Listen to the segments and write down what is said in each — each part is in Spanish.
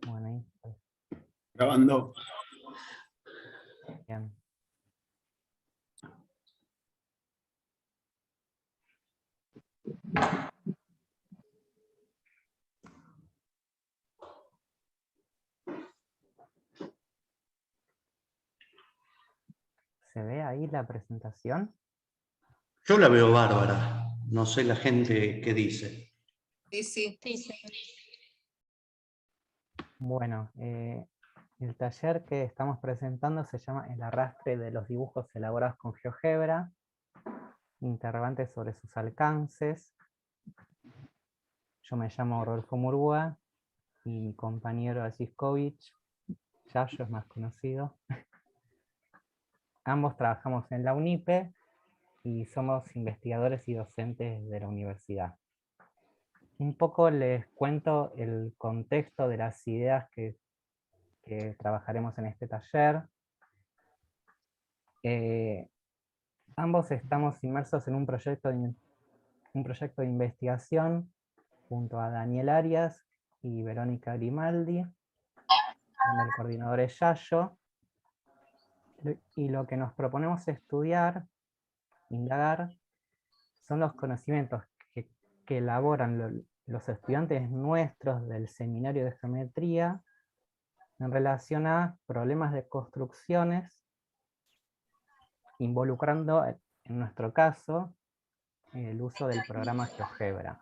Bueno, ahí, Grabando. bien. ¿Se ve ahí la presentación? Yo la veo bárbara, no sé la gente qué dice. Sí. Bueno, el taller que estamos presentando se llama El arrastre de los dibujos elaborados con GeoGebra, interrogantes sobre sus alcances. Yo me llamo Rodolfo Murúa y mi compañero Asiskovich, Yayo es más conocido. Ambos trabajamos en la UNIPE y somos investigadores y docentes de la universidad. Un poco les cuento el contexto de las ideas que trabajaremos en este taller. Ambos estamos inmersos en un proyecto de investigación junto a Daniel Arias y Verónica Grimaldi, donde el coordinador es Yayo, y lo que nos proponemos estudiar, indagar, son los conocimientos que elaboran los estudiantes nuestros del seminario de geometría en relación a problemas de construcciones, involucrando, en nuestro caso, el uso del programa GeoGebra.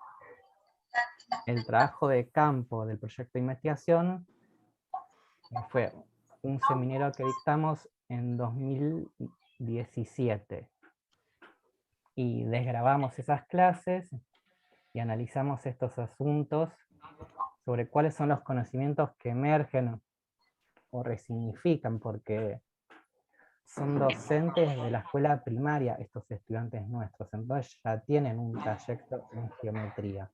El trabajo de campo del proyecto de investigación fue un seminario que dictamos en 2017. Y desgrabamos esas clases y analizamos estos asuntos sobre cuáles son los conocimientos que emergen o resignifican, porque son docentes de la escuela primaria estos estudiantes nuestros, entonces ya tienen un trayecto en geometría.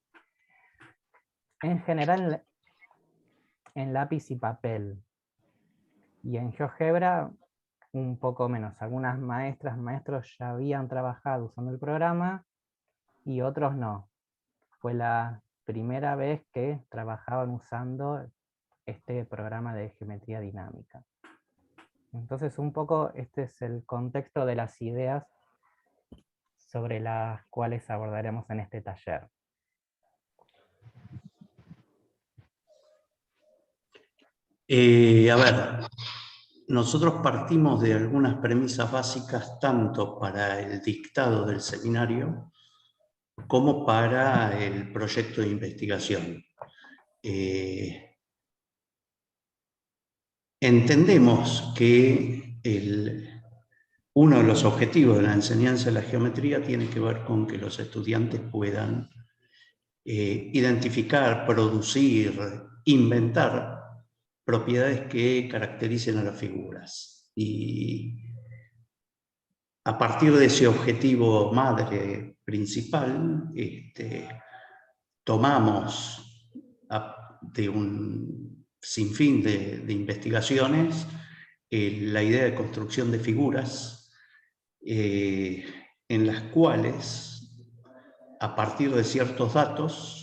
En general en lápiz y papel, y en GeoGebra un poco menos. Algunas maestras, maestros ya habían trabajado usando el programa y otros no. Fue la primera vez que trabajaban usando este programa de geometría dinámica. Entonces un poco este es el contexto de las ideas sobre las cuales abordaremos en este taller. A ver, nosotros partimos de algunas premisas básicas tanto para el dictado del seminario como para el proyecto de investigación. Entendemos que uno de los objetivos de la enseñanza de la geometría tiene que ver con que los estudiantes puedan identificar, producir, inventar propiedades que caractericen a las figuras. Y a partir de ese objetivo madre principal, tomamos de un sinfín de investigaciones la idea de construcción de figuras en las cuales, a partir de ciertos datos,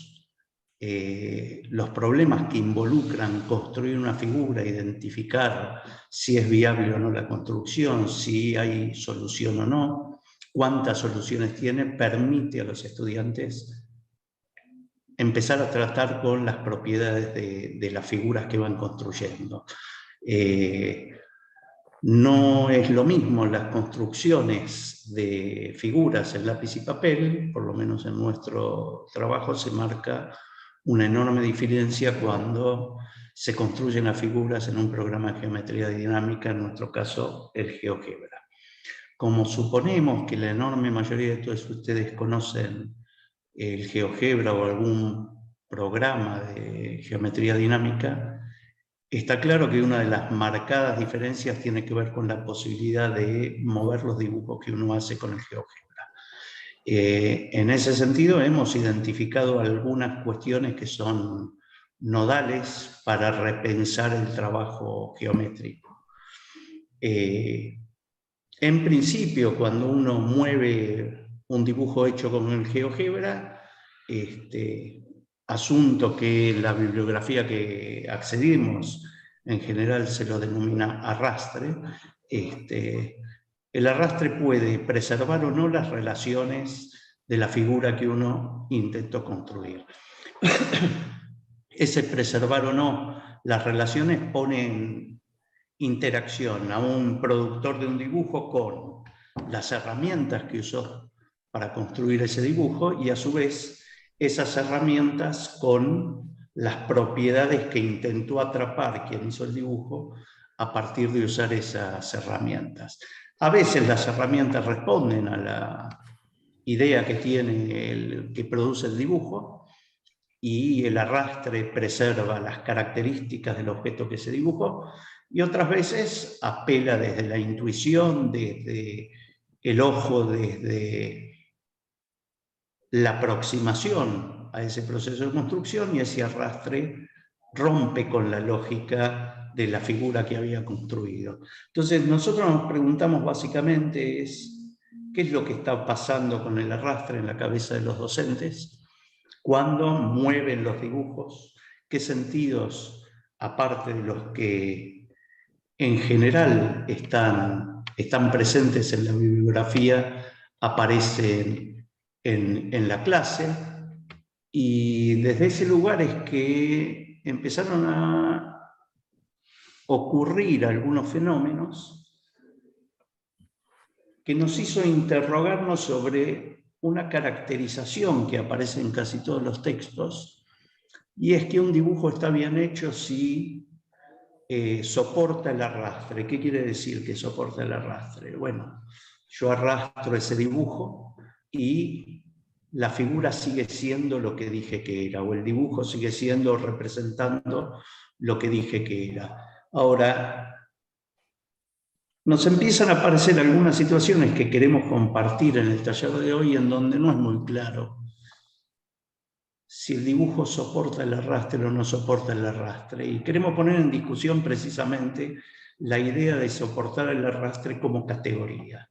los problemas que involucran construir una figura, identificar si es viable o no la construcción, si hay solución o no, cuántas soluciones tiene, permite a los estudiantes empezar a tratar con las propiedades de las figuras que van construyendo. No es lo mismo las construcciones de figuras en lápiz y papel, por lo menos en nuestro trabajo se marca una enorme diferencia cuando se construyen las figuras en un programa de geometría dinámica, en nuestro caso el GeoGebra. Como suponemos que la enorme mayoría de todos ustedes conocen el GeoGebra o algún programa de geometría dinámica, está claro que una de las marcadas diferencias tiene que ver con la posibilidad de mover los dibujos que uno hace con el GeoGebra. En ese sentido hemos identificado algunas cuestiones que son nodales para repensar el trabajo geométrico. En principio, cuando uno mueve un dibujo hecho con el GeoGebra, asunto que la bibliografía que accedimos en general se lo denomina arrastre, el arrastre puede preservar o no las relaciones de la figura que uno intentó construir. Ese preservar o no las relaciones pone en interacción a un productor de un dibujo con las herramientas que usó para construir ese dibujo y a su vez esas herramientas con las propiedades que intentó atrapar quien hizo el dibujo a partir de usar esas herramientas. A veces las herramientas responden a la idea que tiene el que produce el dibujo y el arrastre preserva las características del objeto que se dibujó, y otras veces apela desde la intuición, desde el ojo, desde la aproximación a ese proceso de construcción, y ese arrastre rompe con la lógica de la figura que había construido. Entonces nosotros nos preguntamos básicamente ¿qué es lo que está pasando con el arrastre en la cabeza de los docentes cuando mueven los dibujos? ¿Qué sentidos, aparte de los que en general están presentes en la bibliografía, aparecen en la clase? Y desde ese lugar es que empezaron a ocurrir algunos fenómenos que nos hizo interrogarnos sobre una caracterización que aparece en casi todos los textos, y es que un dibujo está bien hecho si soporta el arrastre. ¿Qué quiere decir que soporta el arrastre? Bueno, yo arrastro ese dibujo y la figura sigue siendo lo que dije que era, o el dibujo sigue siendo, representando lo que dije que era. Ahora, nos empiezan a aparecer algunas situaciones que queremos compartir en el taller de hoy en donde no es muy claro si el dibujo soporta el arrastre o no soporta el arrastre. Y queremos poner en discusión precisamente la idea de soportar el arrastre como categoría.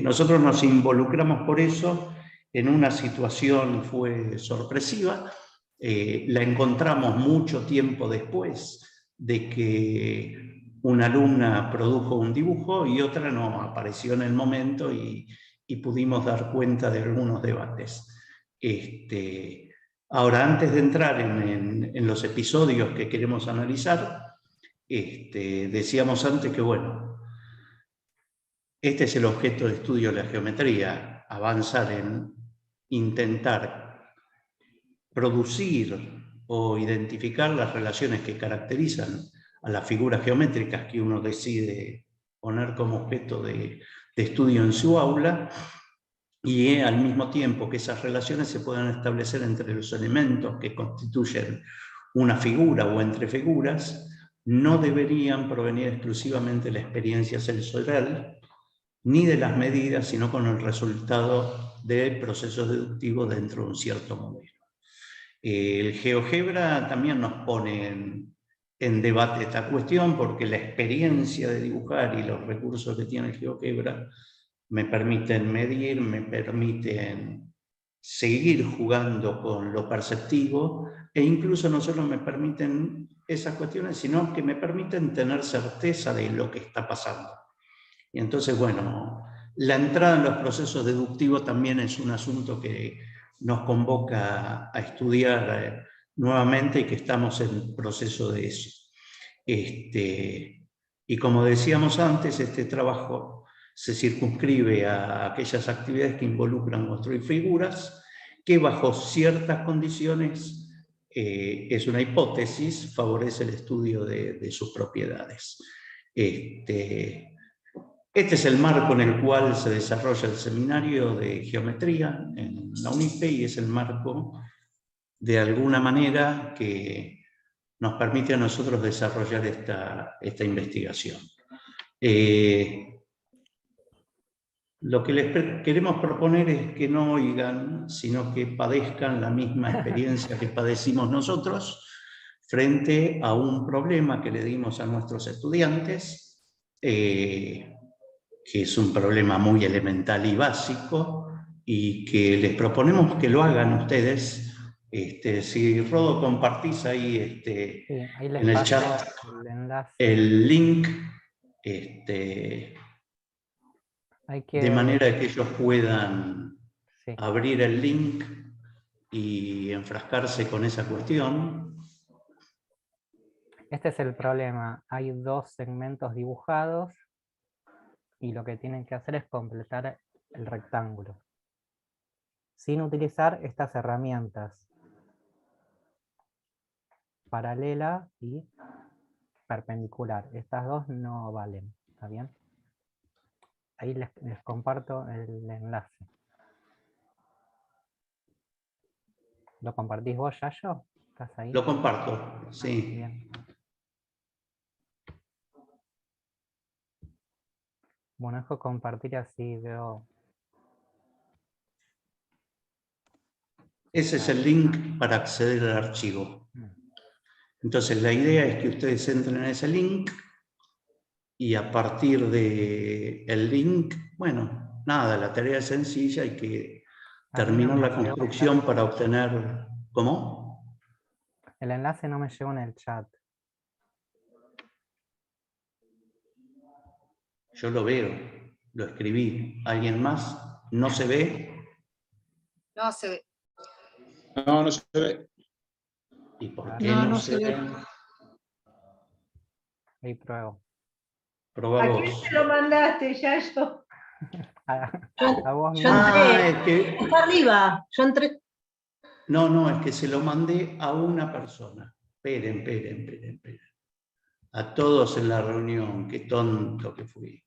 Nosotros nos involucramos por eso en una situación, fue sorpresiva, la encontramos mucho tiempo después de que una alumna produjo un dibujo y otra no, apareció en el momento y pudimos dar cuenta de algunos debates. Ahora, antes de entrar en los episodios que queremos analizar, decíamos antes que, bueno, este es el objeto de estudio de la geometría, avanzar en intentar producir o identificar las relaciones que caracterizan a las figuras geométricas que uno decide poner como objeto de estudio en su aula, y al mismo tiempo que esas relaciones se puedan establecer entre los elementos que constituyen una figura o entre figuras, no deberían provenir exclusivamente de la experiencia sensorial, ni de las medidas, sino con el resultado de procesos deductivos dentro de un cierto modelo. El GeoGebra también nos pone en debate esta cuestión, porque la experiencia de dibujar y los recursos que tiene el GeoGebra me permiten medir, me permiten seguir jugando con lo perceptivo, e incluso no solo me permiten esas cuestiones, sino que me permiten tener certeza de lo que está pasando. Y entonces, bueno, la entrada en los procesos deductivos también es un asunto que nos convoca a estudiar nuevamente, y que estamos en proceso de eso. Y como decíamos antes, este trabajo se circunscribe a aquellas actividades que involucran construir figuras, que bajo ciertas condiciones, es una hipótesis, favorece el estudio de sus propiedades. Este es el marco en el cual se desarrolla el seminario de geometría en la UNIPE, y es el marco, de alguna manera, que nos permite a nosotros desarrollar esta investigación. Lo que les queremos proponer es que no oigan, sino que padezcan la misma experiencia que padecimos nosotros frente a un problema que le dimos a nuestros estudiantes, que es un problema muy elemental y básico, y que les proponemos que lo hagan ustedes Si Rodo compartís ahí Sí, ahí les en el paso chat el enlace. el link, Hay de que, manera que ellos puedan sí, abrir el link y enfrascarse con esa cuestión. este es el problema. Hay dos segmentos dibujados y lo que tienen que hacer es completar el rectángulo, sin utilizar estas herramientas, paralela y perpendicular. Estas dos no valen, ¿está bien? Ahí les comparto el enlace. ¿Lo compartís vos, Yayo? ¿Estás ahí? Lo comparto, sí. Bien. Bueno, dejo compartir así veo. Ese es el link para acceder al archivo. Entonces la idea es que ustedes entren en ese link y a partir del link, bueno, nada, la tarea es sencilla, hay que A mí no terminar me la llegó el construcción chat. para obtener... ¿Cómo? El enlace no me llegó en el chat. Yo lo veo, lo escribí. ¿Alguien más? ¿No se ve? No se ve. No, no se ve. ¿Y por Ah, qué No, no no se se ve. ve? Ahí pruebo. Probá ¿A vos. quién se lo mandaste, Yayo? A vos Yo mismo. entré. Es que... Está arriba. Yo entré. No, es que se lo mandé a una persona. Esperen. A todos en la reunión, qué tonto que fui.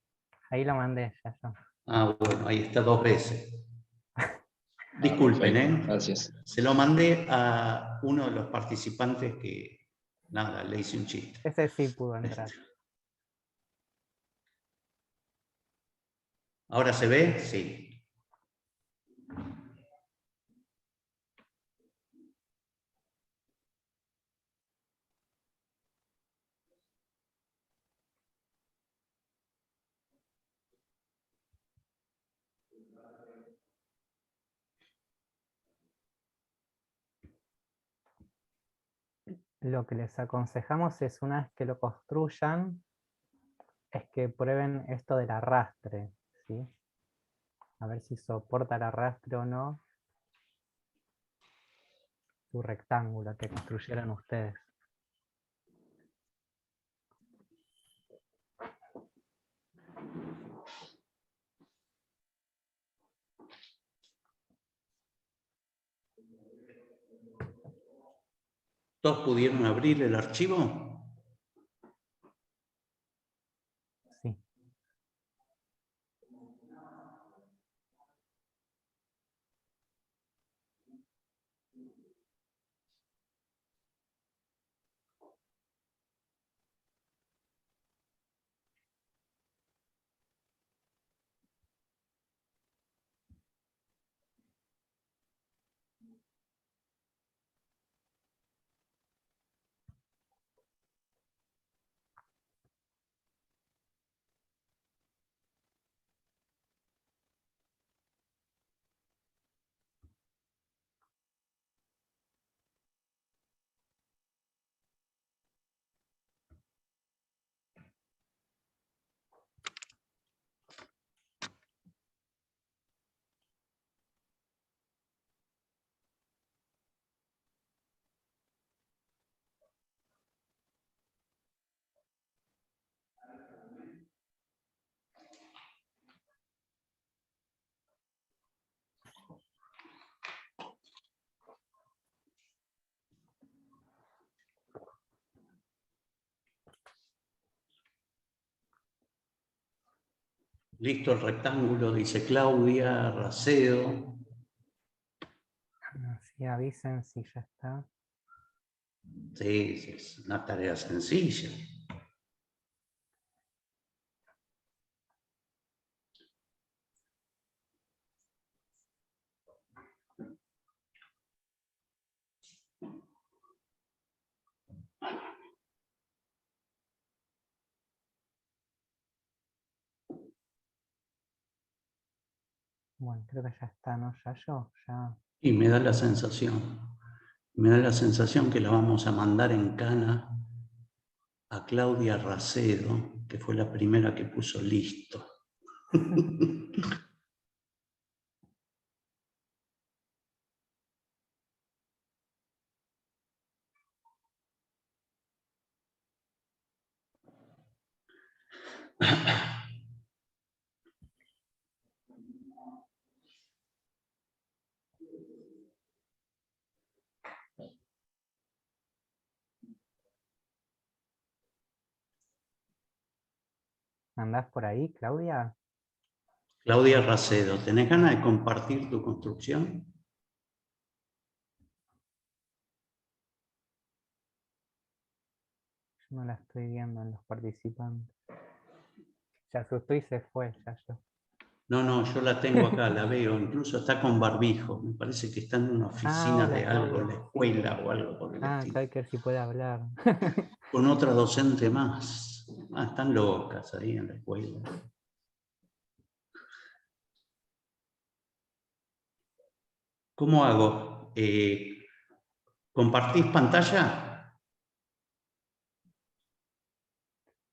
Ahí lo mandé, Yayo. Ah, bueno, ahí está 2 veces. Disculpen, Perfecto, gracias. Se lo mandé a uno de los participantes que, nada, le hice un chiste. Ese sí pudo entrar. ¿Ahora se ve? Sí. Lo que les aconsejamos es, una vez que lo construyan, es que prueben esto del arrastre, ¿sí? A ver si soporta el arrastre o no su rectángulo que construyeron ustedes. ¿Todos pudieron abrir el archivo? Sí. Listo el rectángulo, dice Claudia, Racedo. Así avisen si ya está. Sí, es una tarea sencilla. Bueno, creo que ya está, ¿no? Ya yo, ya. Y me da la sensación. Me da la sensación que la vamos a mandar en cana a Claudia Racedo, que fue la primera que puso listo. ¿Andás por ahí, Claudia? Claudia Racedo, ¿tenés ganas de compartir tu construcción? Yo no la estoy viendo en los participantes. Se asustó y se fue, ya yo. No, yo la tengo acá, la veo, incluso está con barbijo. Me parece que está en una oficina hola, de algo, Claudia. en la escuela o algo por el estilo. Hay que ver si puede hablar. Con otra docente más. Están locas ahí en la escuela. ¿Cómo hago? ¿Compartís pantalla?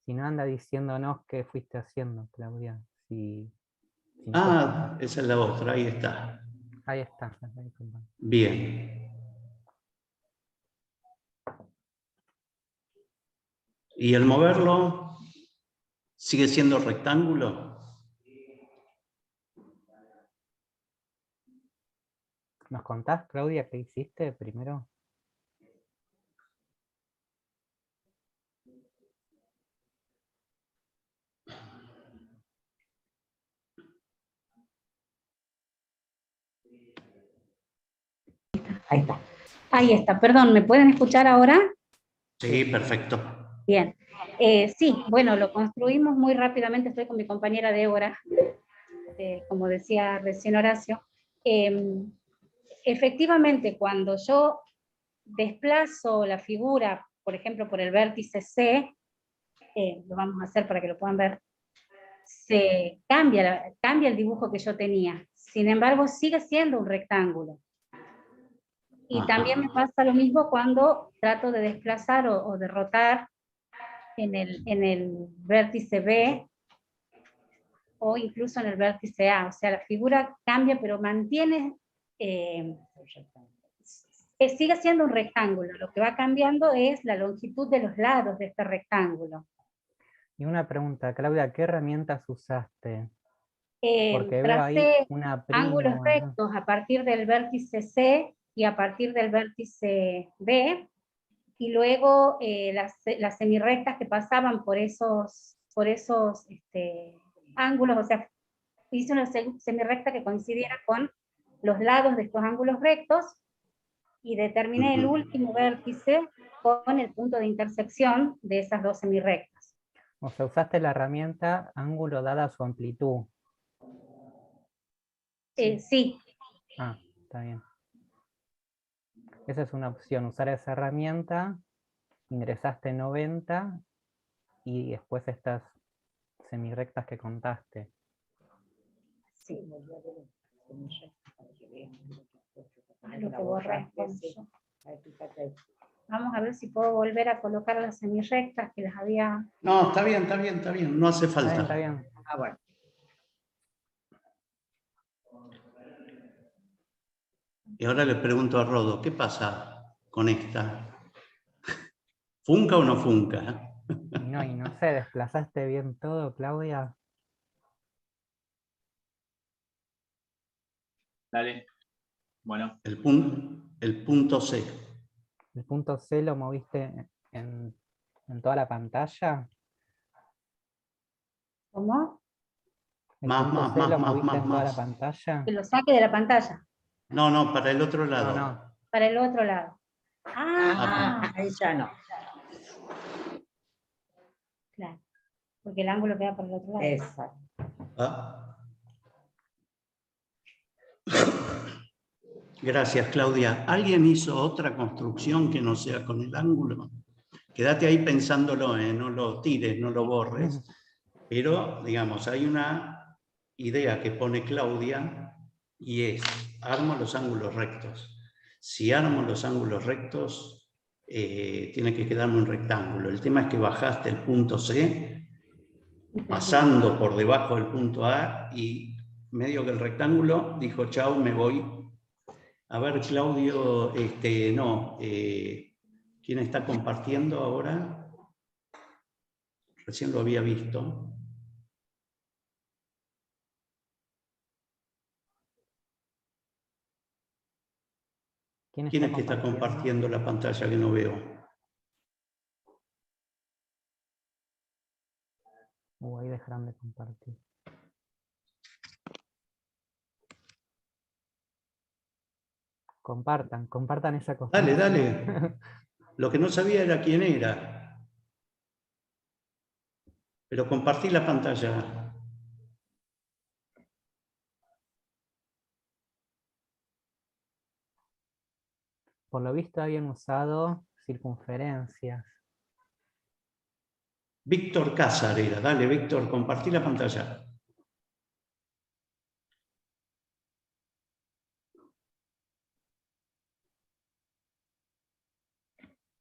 Si no, anda diciéndonos qué fuiste haciendo, Claudia. Si no Esa es la otra, ahí está. ahí está. Bien. ¿Y el moverlo sigue siendo rectángulo? ¿Nos contás, Claudia, qué hiciste primero? Ahí está. Ahí está. Perdón, ¿me pueden escuchar ahora? Sí, perfecto. Bien. Sí, bueno, lo construimos muy rápidamente. Estoy con mi compañera Débora, como decía recién Horacio. Efectivamente, cuando yo desplazo la figura, por ejemplo, por el vértice C, lo vamos a hacer para que lo puedan ver, se cambia el dibujo que yo tenía. Sin embargo, sigue siendo un rectángulo. Y Ajá. también me pasa lo mismo cuando trato de desplazar o de rotar en el vértice B o incluso en el vértice A. O sea, la figura cambia, pero mantiene, sigue siendo un rectángulo. Lo que va cambiando es la longitud de los lados de este rectángulo. Y una pregunta, Claudia, ¿qué herramientas usaste? Porque veo ahí Tracé una ángulos prima. rectos a partir del vértice C y a partir del vértice B, y luego las semirrectas que pasaban por esos ángulos, o sea, hice una semirrecta que coincidiera con los lados de estos ángulos rectos, y determiné el último vértice con el punto de intersección de esas dos semirrectas. O sea, usaste la herramienta ángulo dada su amplitud. Sí. Está bien. Esa es una opción, usar esa herramienta, ingresaste 90 y después estas semirrectas que contaste. Sí. Lo que borré. Vamos a ver si puedo volver a colocar las semirrectas que las había... No, está bien, no hace falta. Está bien. Bueno. Y ahora le pregunto a Rodo, ¿qué pasa con esta? ¿Funca o no funca? Y no sé, ¿desplazaste bien todo, Claudia? Dale. Bueno. El punto C. ¿El punto C lo moviste en toda la pantalla? ¿Cómo? ¿El punto C lo moviste en toda la más. pantalla? Que lo saque de la pantalla. No, para el otro lado. No. Para el otro lado. Ahí ya no. Claro. Porque el ángulo queda por el otro lado. Exacto. Gracias, Claudia. ¿Alguien hizo otra construcción que no sea con el ángulo? Quédate ahí pensándolo, no lo tires, no lo borres. Pero, digamos, hay una idea que pone Claudia y es, armo los ángulos rectos. Si armo los ángulos rectos, tiene que quedarme un rectángulo. El tema es que bajaste el punto C, pasando por debajo del punto A, y medio que el rectángulo dijo, chau, me voy. A ver, Claudio, ¿quién está compartiendo ahora? Recién lo había visto. ¿Quién es que está compartiendo la pantalla que no veo? Ahí dejarán de compartir. Compartan esa cosa. Dale, dale. Lo que no sabía era quién era. Pero compartí la pantalla. Por lo visto habían usado circunferencias. Víctor Cázar era. Dale, Víctor, compartí la pantalla.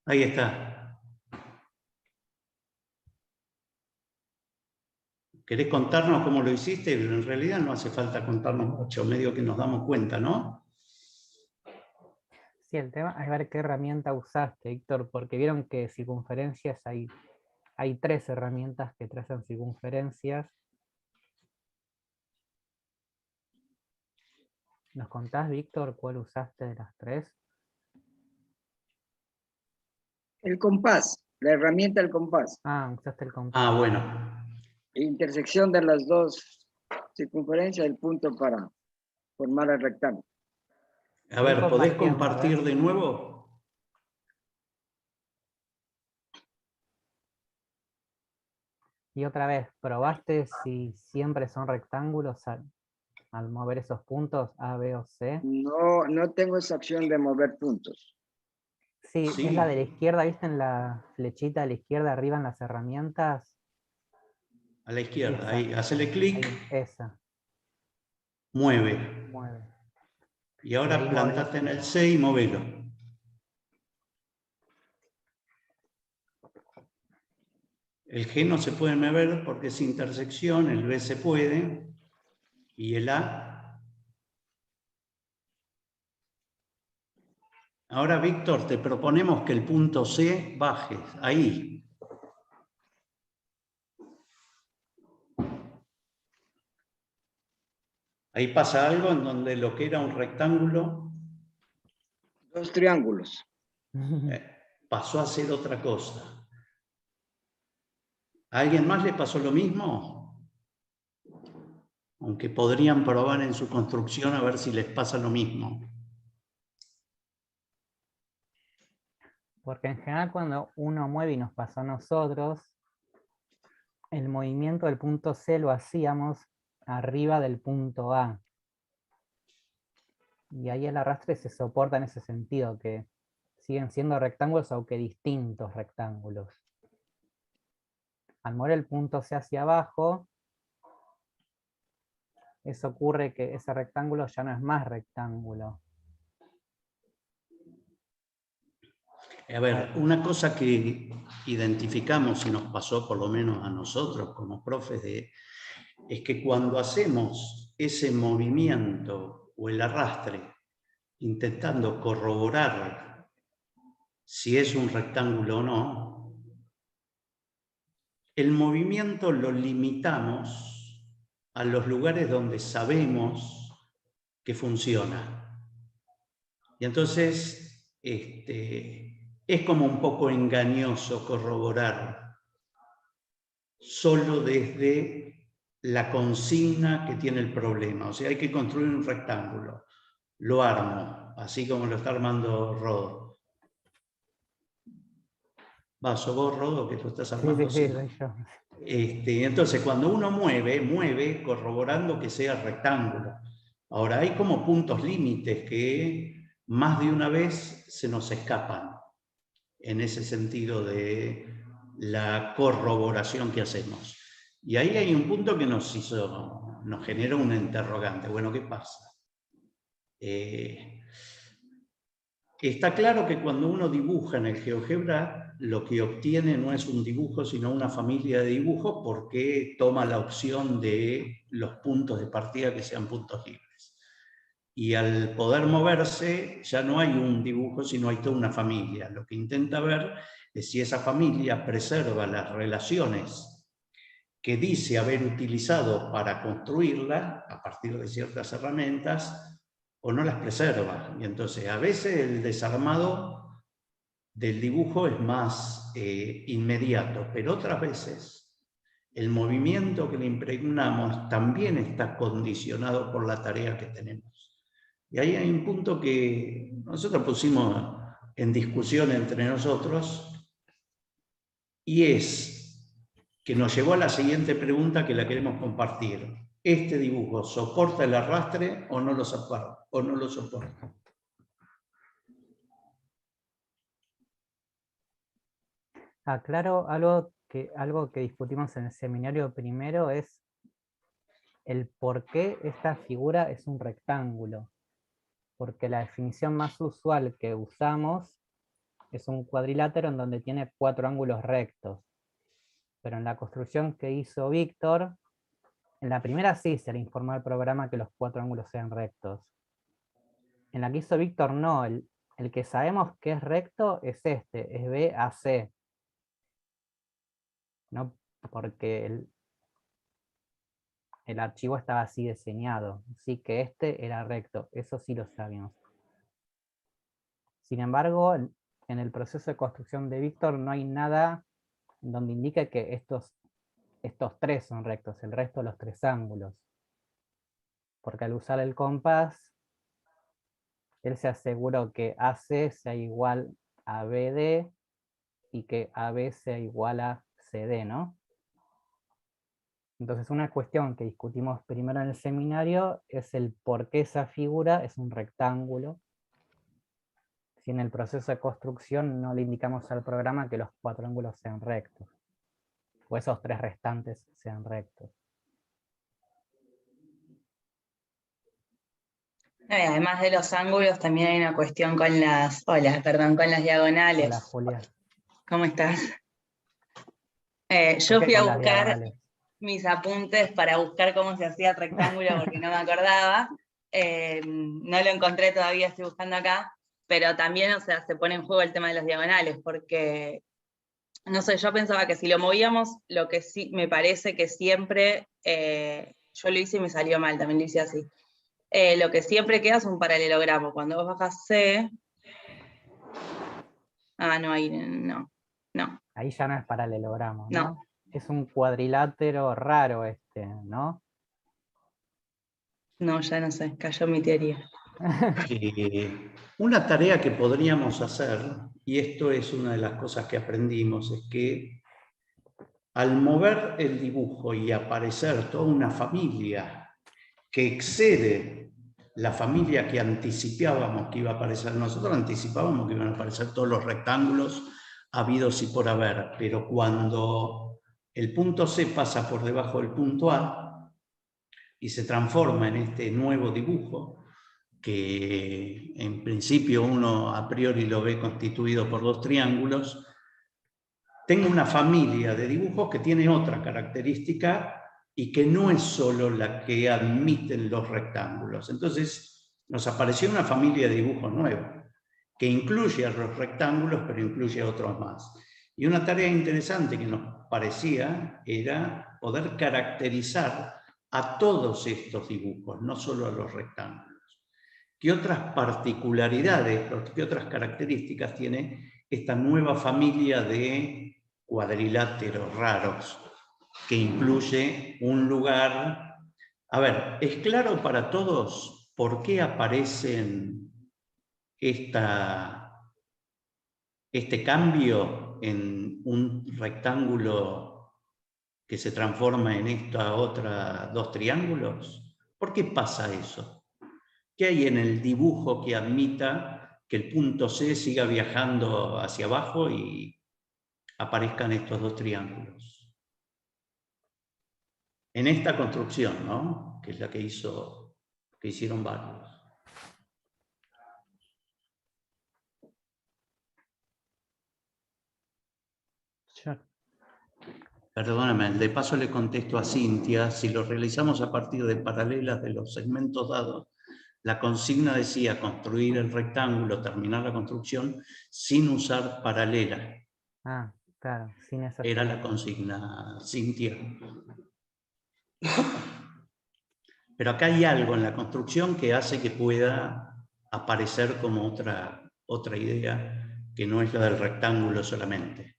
Ahí está. ¿Querés contarnos cómo lo hiciste? Pero en realidad no hace falta contarnos mucho, medio que nos damos cuenta, ¿no? Sí, el tema es ver qué herramienta usaste, Víctor, porque vieron que circunferencias hay 3 herramientas que trazan circunferencias. ¿Nos contás, Víctor, cuál usaste de las 3? El compás, la herramienta del compás. Ah, usaste el compás. Ah, bueno. Intersección de las dos circunferencias del punto para formar el rectángulo. A ver, ¿podés compartiendo, compartir de nuevo? Y otra vez, ¿probaste si siempre son rectángulos al mover esos puntos A, B o C? No tengo esa opción de mover puntos. Sí, Sí. es la de la izquierda, ¿viste? En la flechita de la izquierda arriba en las herramientas. A la izquierda, Esa. ahí. Hacele clic, Ahí, esa, mueve. mueve. Y ahora Y ahí plantate en el C y movelo. El G no se puede mover porque es intersección, el B se puede, y el A. Ahora, Víctor, te proponemos que el punto C baje, ahí. Ahí pasa algo en donde lo que era un rectángulo Dos triángulos. pasó a ser otra cosa. ¿A alguien más le pasó lo mismo? Aunque podrían probar en su construcción a ver si les pasa lo mismo. Porque en general cuando uno mueve y nos pasó a nosotros, el movimiento del punto C lo hacíamos arriba del punto A. Y ahí el arrastre se soporta en ese sentido, que siguen siendo rectángulos aunque distintos rectángulos. Al mover el punto C hacia abajo, eso ocurre que ese rectángulo ya no es más rectángulo. A ver, una cosa que identificamos y nos pasó por lo menos a nosotros como profes es que cuando hacemos ese movimiento o el arrastre intentando corroborar si es un rectángulo o no, el movimiento lo limitamos a los lugares donde sabemos que funciona. Y entonces es como un poco engañoso corroborar solo desde la consigna que tiene el problema. O sea, hay que construir un rectángulo. Lo armo, así como lo está armando Rodo. ¿Sos vos, Rodo, que tú estás armando? Sí, soy yo. Entonces, cuando uno mueve corroborando que sea rectángulo. Ahora, hay como puntos límites que más de una vez se nos escapan en ese sentido de la corroboración que hacemos. Y ahí hay un punto que nos generó una interrogante. Bueno, ¿qué pasa? está claro que cuando uno dibuja en el GeoGebra, lo que obtiene no es un dibujo, sino una familia de dibujos, porque toma la opción de los puntos de partida que sean puntos libres. Y al poder moverse, ya no hay un dibujo, sino hay toda una familia. Lo que intenta ver es si esa familia preserva las relaciones que dice haber utilizado para construirla, a partir de ciertas herramientas, o no las preserva. Y entonces, a veces el desarmado del dibujo es más inmediato, pero otras veces el movimiento que le impregnamos también está condicionado por la tarea que tenemos. Y ahí hay un punto que nosotros pusimos en discusión entre nosotros, y es que nos llevó a la siguiente pregunta que la queremos compartir. ¿Este dibujo soporta el arrastre o no lo soporta? Aclaro algo que discutimos en el seminario primero, es el por qué esta figura es un rectángulo. Porque la definición más usual que usamos es un cuadrilátero en donde tiene 4 ángulos rectos. Pero en la construcción que hizo Víctor, en la primera sí se le informó al programa que los 4 ángulos sean rectos. En la que hizo Víctor no, el que sabemos que es recto es este, es BAC. No porque el archivo estaba así diseñado, sí que este era recto, eso sí lo sabíamos. Sin embargo, en el proceso de construcción de Víctor no hay nada donde indique que estos 3 son rectos, el resto de los 3 ángulos. Porque al usar el compás, él se aseguró que AC sea igual a BD y que AB sea igual a CD, ¿no? Entonces una cuestión que discutimos primero en el seminario es el por qué esa figura es un rectángulo, si en el proceso de construcción no le indicamos al programa que los 4 ángulos sean rectos, o esos 3 restantes sean rectos. No, y además de los ángulos, también hay una cuestión con las, con las diagonales. Hola, Julia. ¿Cómo estás? Yo fui a buscar mis apuntes para buscar cómo se hacía el rectángulo porque no me acordaba. No lo encontré todavía, estoy buscando acá, pero también, o sea, se pone en juego el tema de las diagonales, porque, no sé, yo pensaba que si lo movíamos, lo que sí me parece que siempre, yo lo hice y me salió mal, también lo hice así. Lo que siempre queda es un paralelogramo. Cuando vos bajas C... Ah, no, ahí no. Ahí ya no es paralelogramo, ¿no? No. Es un cuadrilátero raro ¿no? No, ya no sé, cayó mi teoría. Una tarea que podríamos hacer, y esto es una de las cosas que aprendimos, es que al mover el dibujo y aparecer toda una familia que excede la familia que anticipábamos que iba a aparecer, nosotros anticipábamos que iban a aparecer todos los rectángulos habidos y por haber, pero cuando el punto C pasa por debajo del punto A y se transforma en este nuevo dibujo, que en principio uno a priori lo ve constituido por 2 triángulos, tengo una familia de dibujos que tiene otra característica y que no es solo la que admiten los rectángulos. Entonces nos apareció una familia de dibujos nueva, que incluye a los rectángulos, pero incluye a otros más. Y una tarea interesante que nos parecía era poder caracterizar a todos estos dibujos, no solo a los rectángulos. ¿Qué otras particularidades, qué otras características tiene esta nueva familia de cuadriláteros raros, que incluye un lugar? A ver, ¿es claro para todos por qué aparecen este cambio en un rectángulo que se transforma en esta otra 2 triángulos? ¿Por qué pasa eso? ¿Qué hay en el dibujo que admita que el punto C siga viajando hacia abajo y aparezcan estos 2 triángulos? En esta construcción, ¿no? Que es la que hicieron varios. Perdóname, de paso le contesto a Cintia, si lo realizamos a partir de paralelas de los segmentos dados, la consigna decía construir el rectángulo, terminar la construcción, sin usar paralela. Ah, claro, sin eso. Era la consigna, Cintia. Pero acá hay algo en la construcción que hace que pueda aparecer como otra idea, que no es la del rectángulo solamente.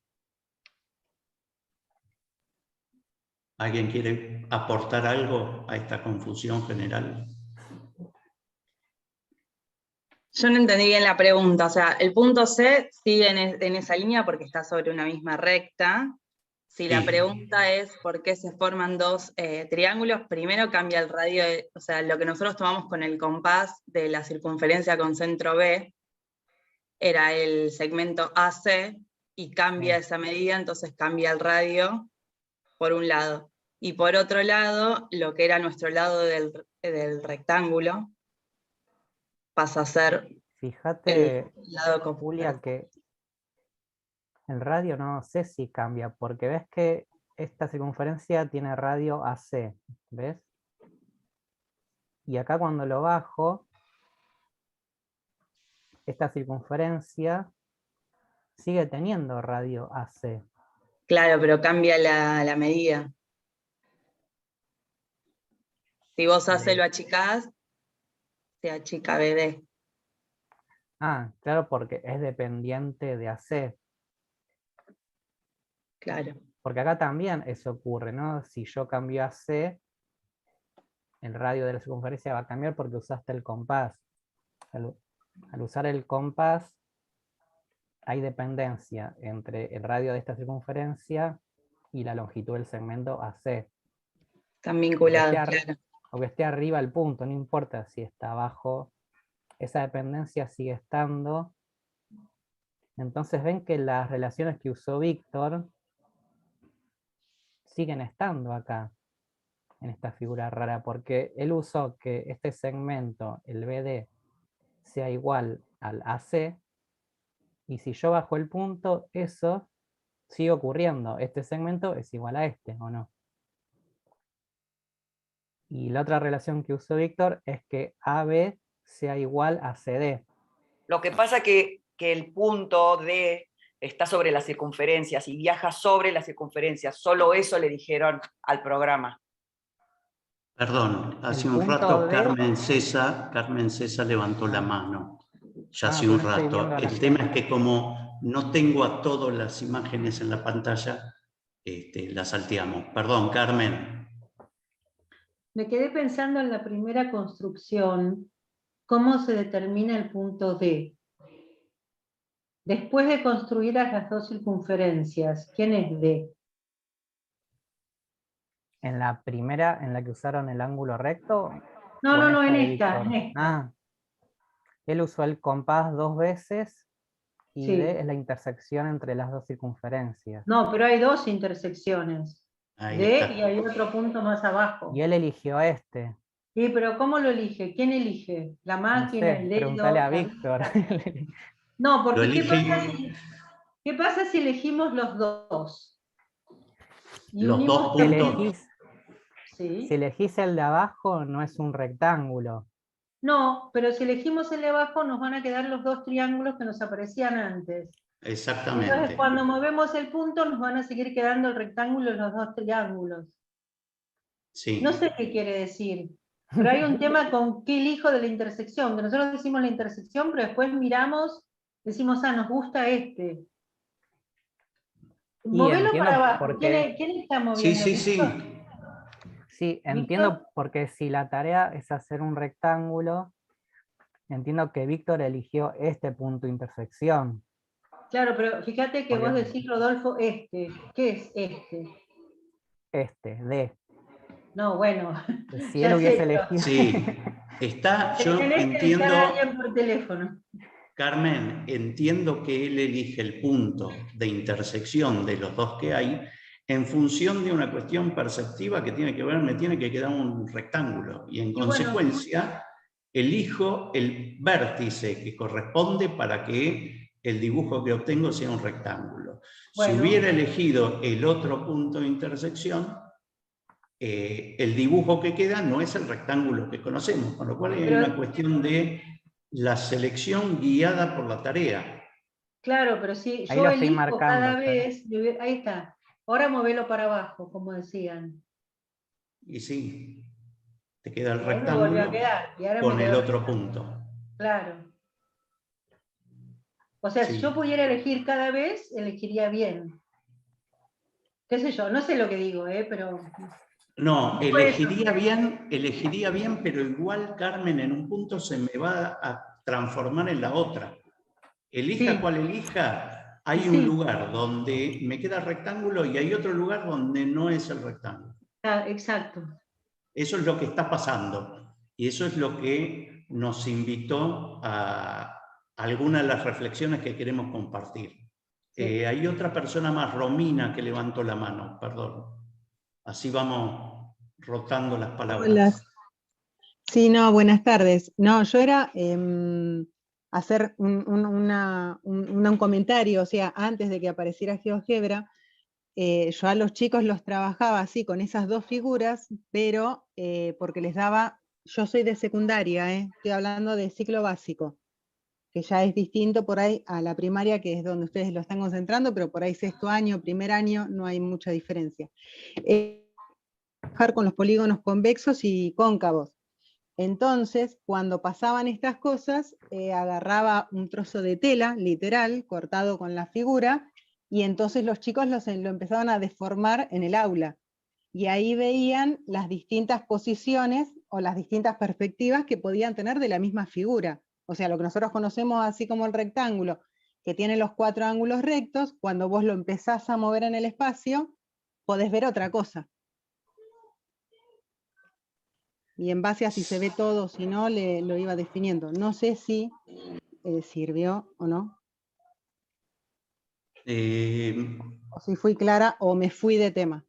¿Alguien quiere aportar algo a esta confusión general? Yo no entendí bien la pregunta, o sea, el punto C sigue en esa línea porque está sobre una misma recta. Si la Sí. pregunta es por qué se forman dos triángulos, primero cambia el radio, o sea, lo que nosotros tomamos con el compás de la circunferencia con centro B, era el segmento AC, y cambia esa medida, entonces cambia el radio por un lado. Y por otro lado, lo que era nuestro lado del rectángulo, pasa a ser Fíjate, el lado Julia, que el radio no sé si cambia, porque ves que esta circunferencia tiene radio AC, ¿ves? Y acá cuando lo bajo, esta circunferencia sigue teniendo radio AC. Claro, pero cambia la medida. Si vos AC lo achicás, se achica BD. Ah, claro, porque es dependiente de AC. Claro. Porque acá también eso ocurre, ¿no? Si yo cambio a C, el radio de la circunferencia va a cambiar porque usaste el compás. Al usar el compás, hay dependencia entre el radio de esta circunferencia y la longitud del segmento AC. Están vinculados, claro. Aunque esté arriba el punto, no importa si está abajo, esa dependencia sigue estando. Entonces ven que las relaciones que usó Víctor siguen estando acá, en esta figura rara, porque él usó que este segmento, el BD, sea igual al AC, y si yo bajo el punto, eso sigue ocurriendo. Este segmento es igual a este, ¿o no? Y la otra relación que usó Víctor es que AB sea igual a CD. Lo que pasa es que el punto D está sobre la circunferencia, si viaja sobre la circunferencia, solo eso le dijeron al programa. Perdón, hace El un punto rato D- Carmen César levantó la mano, ya hace pero un no estoy rato. viendo la El tema es que como no tengo a todas las imágenes en la pantalla, las salteamos. Perdón, Carmen. Me quedé pensando en la primera construcción, cómo se determina el punto D. Después de construir a las dos circunferencias, ¿quién es D? En la primera, en la que usaron el ángulo recto. No, en de esta, Víctor? en esta. Ah, él usó el compás 2 veces y Sí. D es la intersección entre las dos circunferencias. No, pero hay dos intersecciones. Ahí D está. y hay otro punto más abajo. Y él eligió este. Sí, pero ¿cómo lo elige? ¿Quién elige? ¿La No máquina, sé, el dedo? preguntale a la Víctor. vista? No, Lo porque elige ¿qué pasa si elegimos los dos? Y los unimos dos Si puntos. elegís, Sí. si elegís el de abajo, no es un rectángulo. No, pero si elegimos el de abajo nos van a quedar los dos triángulos que nos aparecían antes. Exactamente. Entonces cuando movemos el punto nos van a seguir quedando el rectángulo y los dos triángulos. Sí. No sé qué quiere decir, pero hay un tema con qué elijo de la intersección, que nosotros decimos la intersección, pero después miramos, decimos, nos gusta este. Movelo entiendo para abajo. por qué. ¿Quién está moviendo? Sí. ¿Víctor? Sí, entiendo porque si la tarea es hacer un rectángulo, entiendo que Víctor eligió este punto de intersección. Claro, pero fíjate que vos decís, Rodolfo, este. ¿Qué es este? Este, D. No, bueno. Si ya él hubiese sé, pero- elegido. Sí. Está, yo Tenés que entiendo, dejar a alguien por teléfono. Carmen, entiendo que él elige el punto de intersección de los dos que hay en función de una cuestión perceptiva que tiene que ver, me tiene que quedar un rectángulo. Y en consecuencia, elijo el vértice que corresponde para que el dibujo que obtengo sea un rectángulo. Bueno. Si hubiera elegido el otro punto de intersección, el dibujo que queda no es el rectángulo que conocemos, con lo cual hay una cuestión de la selección guiada por la tarea. Claro, pero si Ahí yo lo estoy elijo marcando, cada claro. vez, ahí está. Ahora movelo para abajo, como decían. Y sí, te queda el Y ahí me volvió a rectángulo quedar. Y ahora con me el quedó otro punto. claro. O sea, Sí. si yo pudiera elegir cada vez, elegiría bien. ¿Qué sé yo? No sé lo que digo, pero... No, Por eso. elegiría bien, pero igual, Carmen, en un punto se me va a transformar en la otra. Elija Sí. cual elija, hay Sí. un lugar donde me queda rectángulo y hay otro lugar donde no es el rectángulo. Ah, exacto. Eso es lo que está pasando. Y eso es lo que nos invitó a algunas de las reflexiones que queremos compartir. Sí. Hay otra persona más, Romina, que levantó la mano, perdón. Así vamos rotando las palabras. Hola. Sí, no, buenas tardes. No, yo era hacer un comentario, o sea, antes de que apareciera GeoGebra, yo a los chicos los trabajaba así, con esas dos figuras, pero porque les daba, yo soy de secundaria, estoy hablando de ciclo básico, que ya es distinto por ahí a la primaria, que es donde ustedes lo están concentrando, pero por ahí sexto año, primer año, no hay mucha diferencia. Trabajar con los polígonos convexos y cóncavos. Entonces, cuando pasaban estas cosas, agarraba un trozo de tela, literal, cortado con la figura, y entonces los chicos lo empezaban a deformar en el aula. Y ahí veían las distintas posiciones o las distintas perspectivas que podían tener de la misma figura. O sea, lo que nosotros conocemos así como el rectángulo, que tiene los 4 ángulos rectos, cuando vos lo empezás a mover en el espacio, podés ver otra cosa. Y en base a si se ve todo o si no, lo iba definiendo. No sé si sirvió o no. O si fui clara o me fui de tema.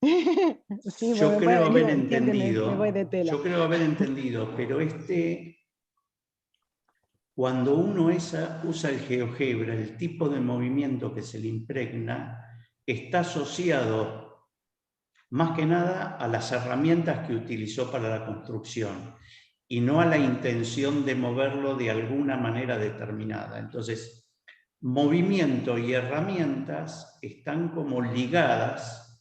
Sí, yo creo haber entendido, me voy de tela. yo creo haber entendido, pero cuando uno usa el GeoGebra, el tipo de movimiento que se le impregna está asociado más que nada a las herramientas que utilizó para la construcción y no a la intención de moverlo de alguna manera determinada. Entonces, movimiento y herramientas están como ligadas,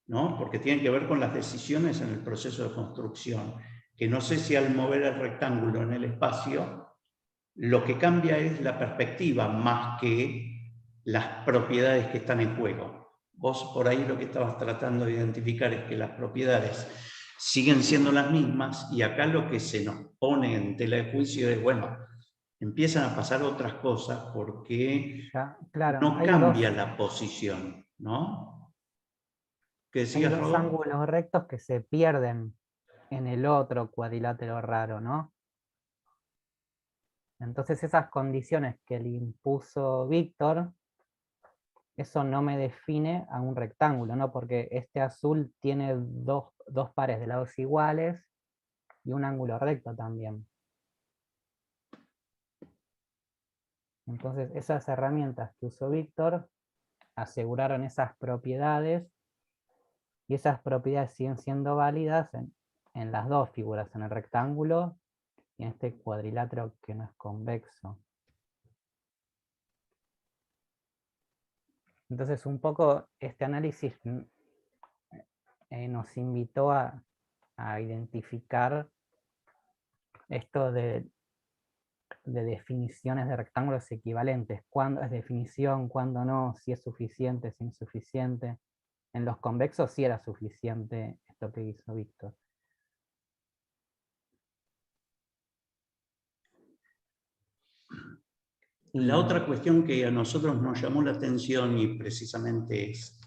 ¿no? Porque tienen que ver con las decisiones en el proceso de construcción, que no sé si al mover el rectángulo en el espacio, lo que cambia es la perspectiva más que las propiedades que están en juego. Vos por ahí lo que estabas tratando de identificar es que las propiedades siguen siendo las mismas y acá lo que se nos pone en tela de juicio es, bueno, empiezan a pasar otras cosas porque Ya, claro, no hay cambia la posición, ¿no? ¿Qué hay decías, dos Rodolfo? ángulos rectos que se pierden en el otro cuadrilátero raro, ¿no? Entonces esas condiciones que le impuso Víctor, eso no me define a un rectángulo, ¿no? Porque este azul tiene dos pares de lados iguales y un ángulo recto también. Entonces esas herramientas que usó Víctor aseguraron esas propiedades y esas propiedades siguen siendo válidas en las dos figuras, en el rectángulo y en este cuadrilátero que no es convexo. Entonces un poco este análisis nos invitó a identificar esto de definiciones de rectángulos equivalentes. ¿Cuándo es definición? ¿Cuándo no? Si es suficiente, si es insuficiente. En los convexos sí era suficiente esto que hizo Víctor. La otra cuestión que a nosotros nos llamó la atención y precisamente es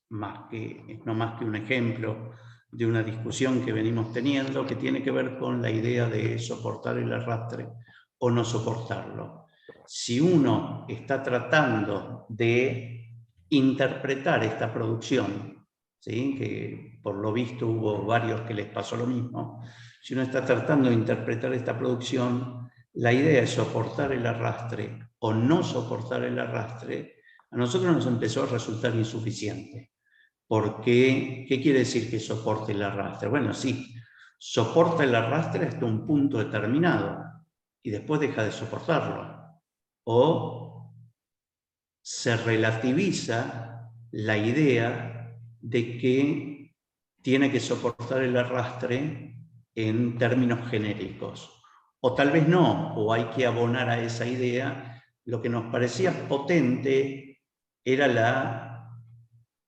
no más que un ejemplo de una discusión que venimos teniendo que tiene que ver con la idea de soportar el arrastre o no soportarlo. Si uno está tratando de interpretar esta producción, ¿sí? Que por lo visto hubo varios que les pasó lo mismo, si uno está tratando de interpretar esta producción, la idea es soportar el arrastre o no soportar el arrastre, a nosotros nos empezó a resultar insuficiente. Porque, ¿qué quiere decir que soporte el arrastre? Bueno, sí, soporta el arrastre hasta un punto determinado y después deja de soportarlo. O se relativiza la idea de que tiene que soportar el arrastre en términos genéricos. O tal vez no, o hay que abonar a esa idea. Lo que nos parecía potente era la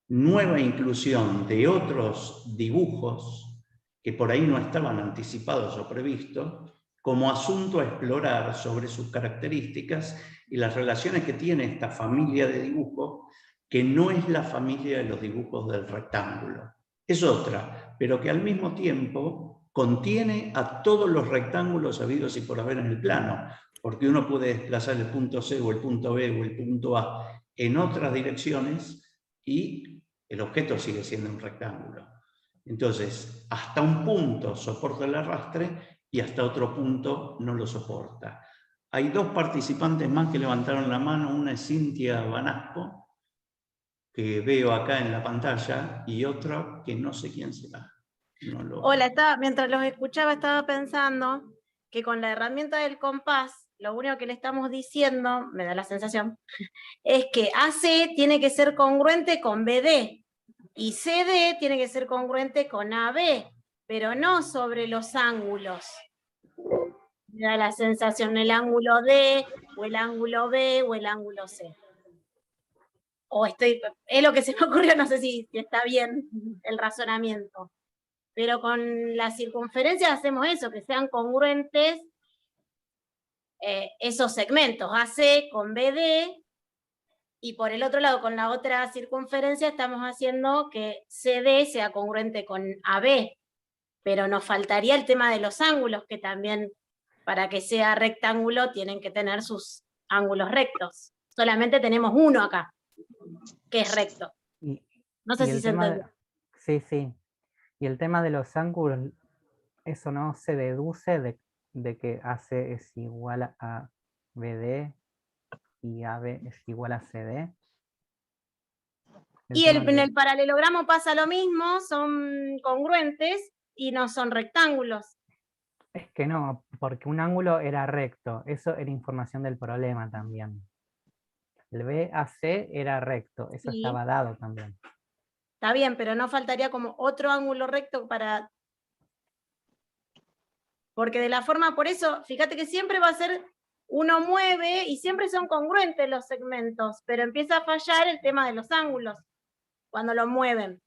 nueva inclusión de otros dibujos que por ahí no estaban anticipados o previstos, como asunto a explorar sobre sus características y las relaciones que tiene esta familia de dibujos, que no es la familia de los dibujos del rectángulo. Es otra, pero que al mismo tiempo contiene a todos los rectángulos habidos y por haber en el plano, porque uno puede desplazar el punto C o el punto B o el punto A en otras direcciones y el objeto sigue siendo un rectángulo. Entonces, hasta un punto soporta el arrastre y hasta otro punto no lo soporta. Hay dos participantes más que levantaron la mano. Una es Cintia Banasco, que veo acá en la pantalla, y otra que no sé quién será. Hola, mientras los escuchaba estaba pensando que con la herramienta del compás, lo único que le estamos diciendo, me da la sensación, es que AC tiene que ser congruente con BD y CD tiene que ser congruente con AB, pero no sobre los ángulos. Me da la sensación el ángulo D, o el ángulo B, o el ángulo C. Es lo que se me ocurrió, no sé si está bien el razonamiento. Pero con la circunferencia hacemos eso, que sean congruentes esos segmentos, AC con BD, y por el otro lado, con la otra circunferencia, estamos haciendo que CD sea congruente con AB, pero nos faltaría el tema de los ángulos, que también, para que sea rectángulo, tienen que tener sus ángulos rectos. Solamente tenemos uno acá, que es recto. No sé si se entiende. Sí, sí. Y el tema de los ángulos, ¿eso no se deduce de que AC es igual a BD y AB es igual a CD? Y en el paralelogramo pasa lo mismo, son congruentes y no son rectángulos. Es que no, porque un ángulo era recto, eso era información del problema también. El BAC era recto, eso sí, estaba dado también. Está bien, pero no faltaría como otro ángulo recto para... Porque de la forma, por eso, fíjate que siempre va a ser, uno mueve y siempre son congruentes los segmentos, pero empieza a fallar el tema de los ángulos cuando lo mueven.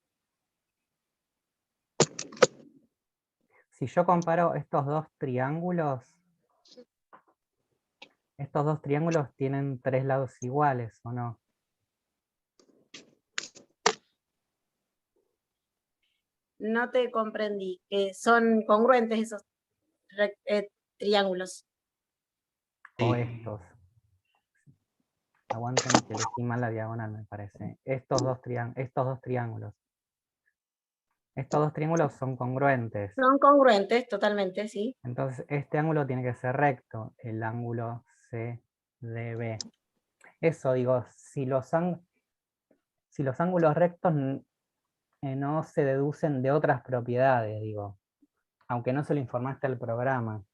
Si yo comparo estos dos triángulos tienen tres lados iguales, ¿o no? No te comprendí, que son congruentes esos triángulos. O estos. Aguanten que elegí mal la diagonal, me parece. Estos dos triángulos. Estos dos triángulos son congruentes. Son congruentes, totalmente, sí. Entonces, este ángulo tiene que ser recto, el ángulo CDB. Eso digo, si los ángulos rectos no se deducen de otras propiedades, digo, aunque no se lo informaste al programa.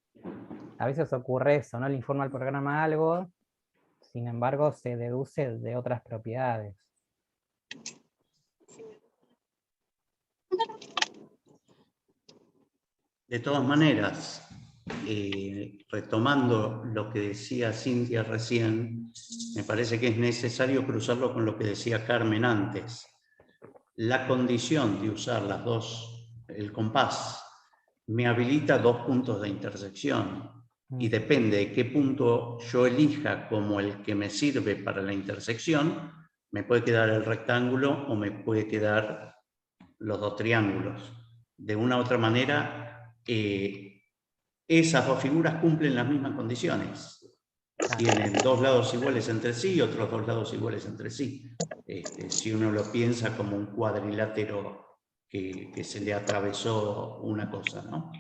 A veces ocurre eso, no le informa al programa algo, sin embargo se deduce de otras propiedades. De todas maneras, retomando lo que decía Cintia recién, me parece que es necesario cruzarlo con lo que decía Carmen antes. La condición de usar el compás me habilita dos puntos de intersección y depende de qué punto yo elija como el que me sirve para la intersección, me puede quedar el rectángulo o me puede quedar los dos triángulos. De una u otra manera, esas dos figuras cumplen las mismas condiciones. Tienen dos lados iguales entre sí y otros dos lados iguales entre sí. Si uno lo piensa como un cuadrilátero que se le atravesó una cosa, ¿no?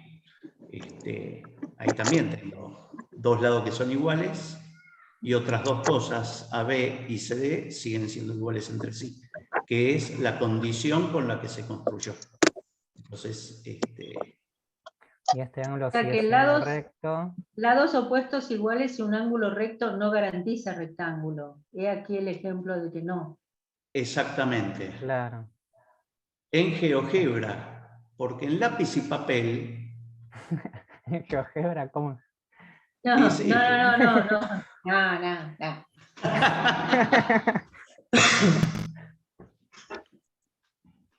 Ahí también tengo dos lados que son iguales, y otras dos cosas, AB y CD, siguen siendo iguales entre sí, que es la condición con la que se construyó. Entonces, Y este ángulo O sea sigue que siendo recto. lados opuestos iguales y un ángulo recto no garantiza rectángulo. He aquí el ejemplo de que no. exactamente. Claro. En GeoGebra, porque en lápiz y papel... GeoGebra, ¿cómo? No, es no, F. no, no, no, no, no, no.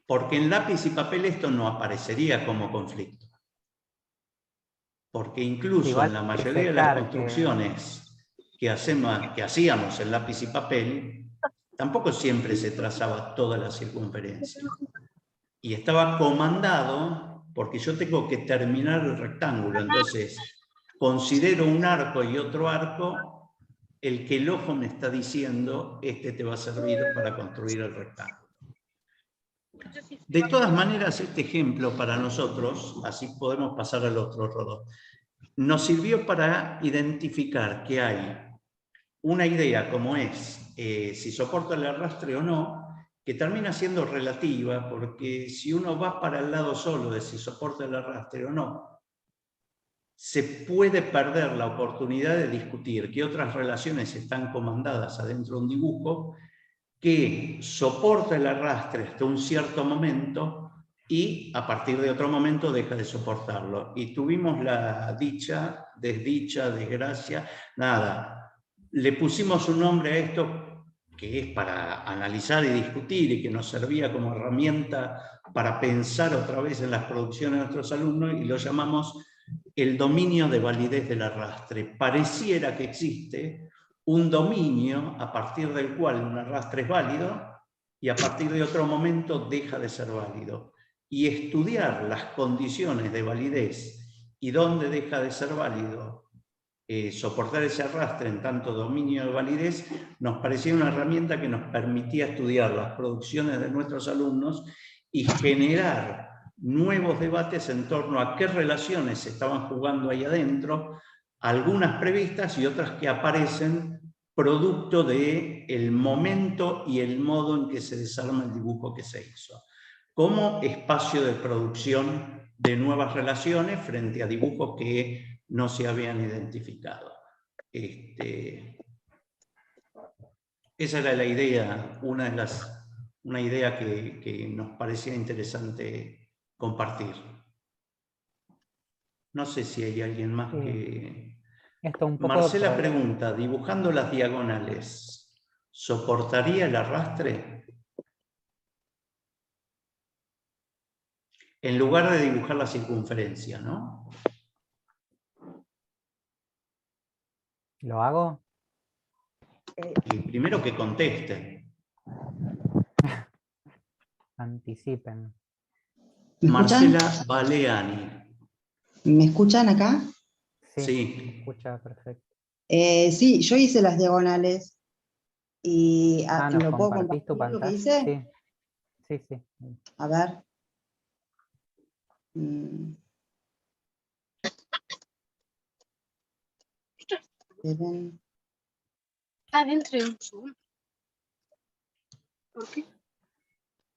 Porque en lápiz y papel esto no aparecería como conflicto. Porque incluso Igual en la mayoría de fijar las construcciones que hacíamos en lápiz y papel, tampoco siempre se trazaba toda la circunferencia. Y estaba comandado porque yo tengo que terminar el rectángulo. Entonces, considero un arco y otro arco, el que el ojo me está diciendo, este te va a servir para construir el rectángulo. De todas maneras, este ejemplo para nosotros, así podemos pasar al otro, Rodó, nos sirvió para identificar que hay una idea como es si soporta el arrastre o no, que termina siendo relativa, porque si uno va para el lado solo de si soporta el arrastre o no, se puede perder la oportunidad de discutir qué otras relaciones están comandadas adentro de un dibujo que soporta el arrastre hasta un cierto momento y a partir de otro momento deja de soportarlo. Y tuvimos la dicha, desdicha, desgracia, nada. Le pusimos un nombre a esto que es para analizar y discutir y que nos servía como herramienta para pensar otra vez en las producciones de nuestros alumnos, y lo llamamos el dominio de validez del arrastre. Pareciera que existe un dominio a partir del cual un arrastre es válido y a partir de otro momento deja de ser válido. Y estudiar las condiciones de validez y dónde deja de ser válido soportar ese arrastre en tanto dominio de validez, nos parecía una herramienta que nos permitía estudiar las producciones de nuestros alumnos y generar nuevos debates en torno a qué relaciones se estaban jugando ahí adentro, algunas previstas y otras que aparecen producto del momento y el modo en que se desarma el dibujo que se hizo, como espacio de producción de nuevas relaciones frente a dibujos que no se habían identificado. Esa era la idea, una idea que nos parecía interesante compartir. No sé si hay alguien más que... Esto un poco Marcela pregunta, dibujando las diagonales, ¿soportaría el arrastre? En lugar de dibujar la circunferencia, ¿no? ¿Lo hago? Y primero que contesten. Anticipen. Marcela Baleani. ¿Me escuchan acá? Sí. Escucha perfecto. Sí, yo hice las diagonales y ¿Nos ¿lo puedo compartís compartir tu lo que pantalla? hice? Sí. Sí. A ver. Adentro de un Zoom. ¿Por qué?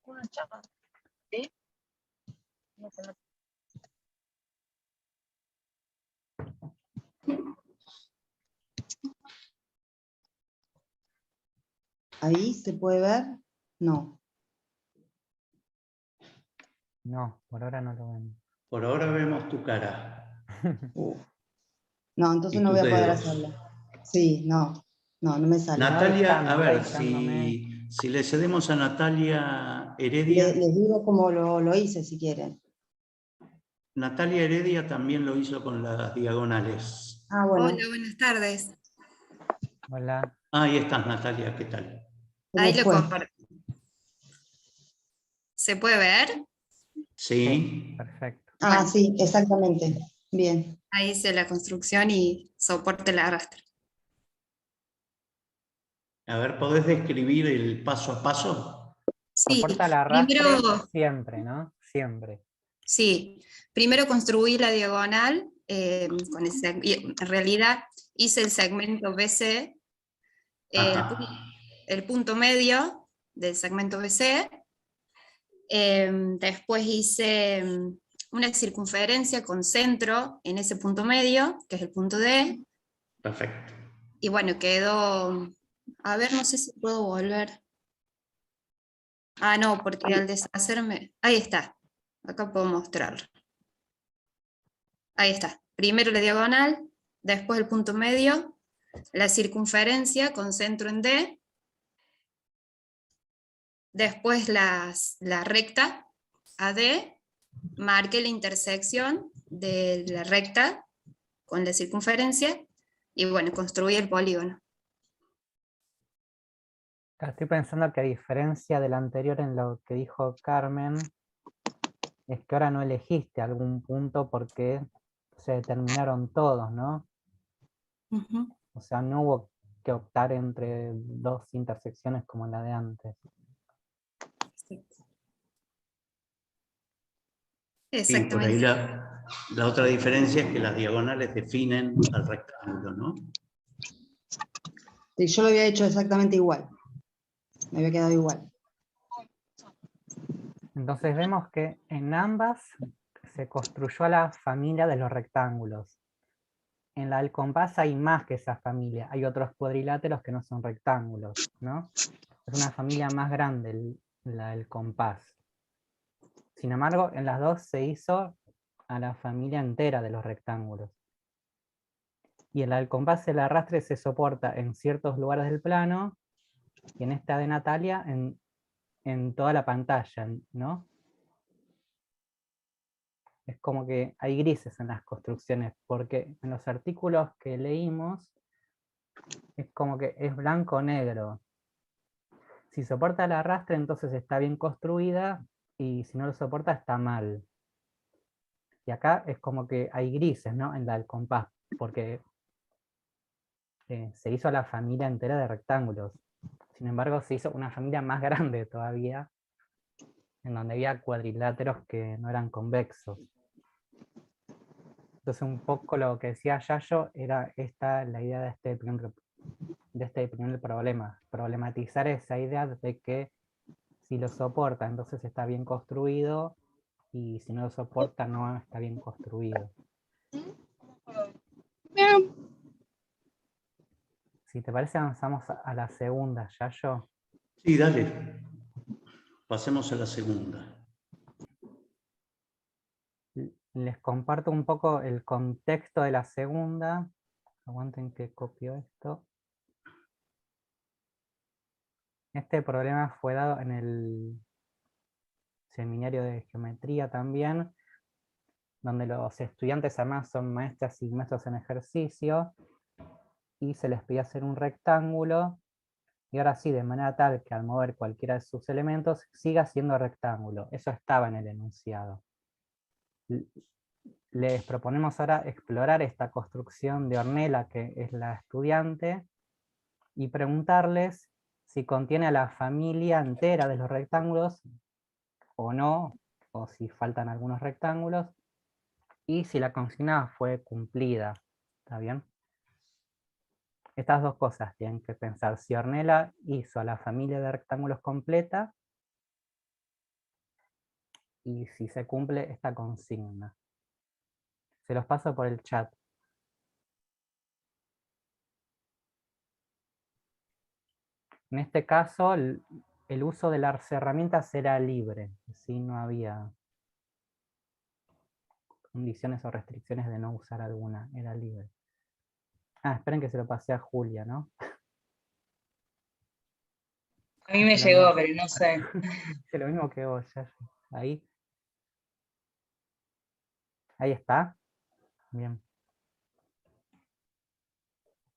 Una chapa. ¿Sí? No te lo... ¿Ahí se puede ver? No. No, por ahora no lo vemos. Por ahora vemos tu cara. No, entonces no voy a poder hacerlo. Sí, no me sale. Natalia, a ver, si le cedemos a Natalia Heredia. Les digo cómo lo hice, si quieren. Natalia Heredia también lo hizo con las diagonales. Ah, bueno. Hola, buenas tardes. Hola. Ahí estás, Natalia, ¿qué tal? Ahí lo comparto. ¿Se puede ver? Sí. Perfecto. Ah, sí, exactamente. Bien. Ahí hice la construcción y soporte el arrastre. A ver, ¿podés describir el paso a paso? Sí, Soporta el arrastre primero... siempre, ¿no? Siempre. Sí, primero construí la diagonal, en realidad hice el segmento BC, Ajá. el punto medio del segmento BC, después hice una circunferencia con centro en ese punto medio, que es el punto D, Perfecto. y bueno, quedó, a ver, no sé si puedo volver. Ah, no, porque al deshacerme, ahí está, acá puedo mostrarlo. Ahí está, primero la diagonal, después el punto medio, la circunferencia con centro en D, después la recta AD, marqué la intersección de la recta con la circunferencia, y bueno, construí el polígono. Estoy pensando que a diferencia del anterior en lo que dijo Carmen, es que ahora no elegiste algún punto porque se determinaron todos, ¿no? O sea, no hubo que optar entre dos intersecciones como la de antes. Sí, por ahí Exactamente. la otra diferencia es que las diagonales definen al rectángulo, ¿no? Sí, yo lo había hecho exactamente igual. Me había quedado igual. Entonces vemos que en ambas se construyó la familia de los rectángulos. En la del compás hay más que esa familia. Hay otros cuadriláteros que no son rectángulos, ¿no? Es una familia más grande la del compás. Sin embargo, en las dos se hizo a la familia entera de los rectángulos. Y en la del compás el arrastre se soporta en ciertos lugares del plano, y en esta de Natalia en toda la pantalla, ¿no? Es como que hay grises en las construcciones, porque en los artículos que leímos es como que es blanco-negro. Si soporta el arrastre, entonces está bien construida, y si no lo soporta, está mal. Y acá es como que hay grises, ¿no? En la del compás, porque se hizo la familia entera de rectángulos. Sin embargo, se hizo una familia más grande todavía, en donde había cuadriláteros que no eran convexos. Entonces un poco lo que decía Yayo era la idea de este primer problema, problematizar esa idea de que si lo soporta entonces está bien construido, y si no lo soporta no está bien construido. Si te parece avanzamos a la segunda, Yayo. Sí, dale. Pasemos a la segunda. Les comparto un poco el contexto de la segunda. Aguanten que copio esto. Este problema fue dado en el seminario de geometría también, donde los estudiantes además son maestras y maestros en ejercicio, y se les pedía hacer un rectángulo, y ahora sí, de manera tal que al mover cualquiera de sus elementos siga siendo rectángulo. Eso estaba en el enunciado. Les proponemos ahora explorar esta construcción de Ornella, que es la estudiante, y preguntarles si contiene a la familia entera de los rectángulos o no, o si faltan algunos rectángulos, y si la consigna fue cumplida. ¿Está bien? Estas dos cosas tienen que pensar: si Ornella hizo a la familia de rectángulos completa, y si se cumple esta consigna. Se los paso por el chat. En este caso, el uso de las herramientas era libre, ¿sí? No había condiciones o restricciones de no usar alguna, era libre. Ah, esperen que se lo pasé a Julia, ¿no? A mí me llegó, pero no sé. Es lo mismo que vos, ya. Ahí. Ahí está. Bien.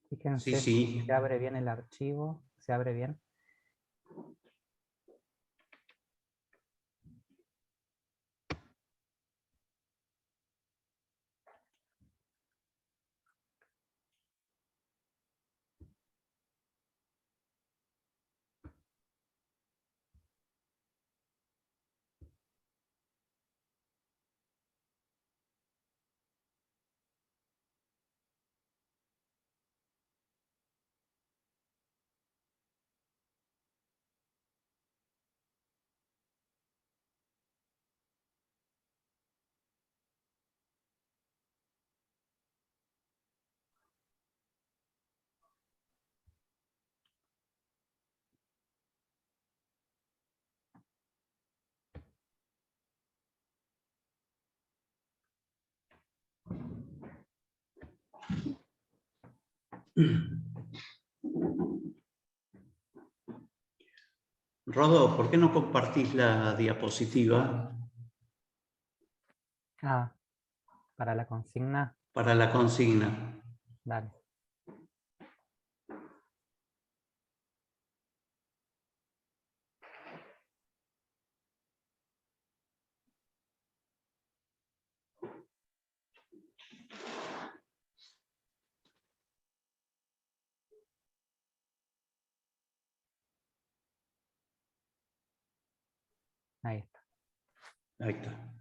Fíjense Sí, sí. si se abre bien el archivo. ¿Se abre bien? Rodo, ¿por qué no compartís la diapositiva? Ah, para la consigna. Para la consigna. Dale. Ahí está. Ahí está.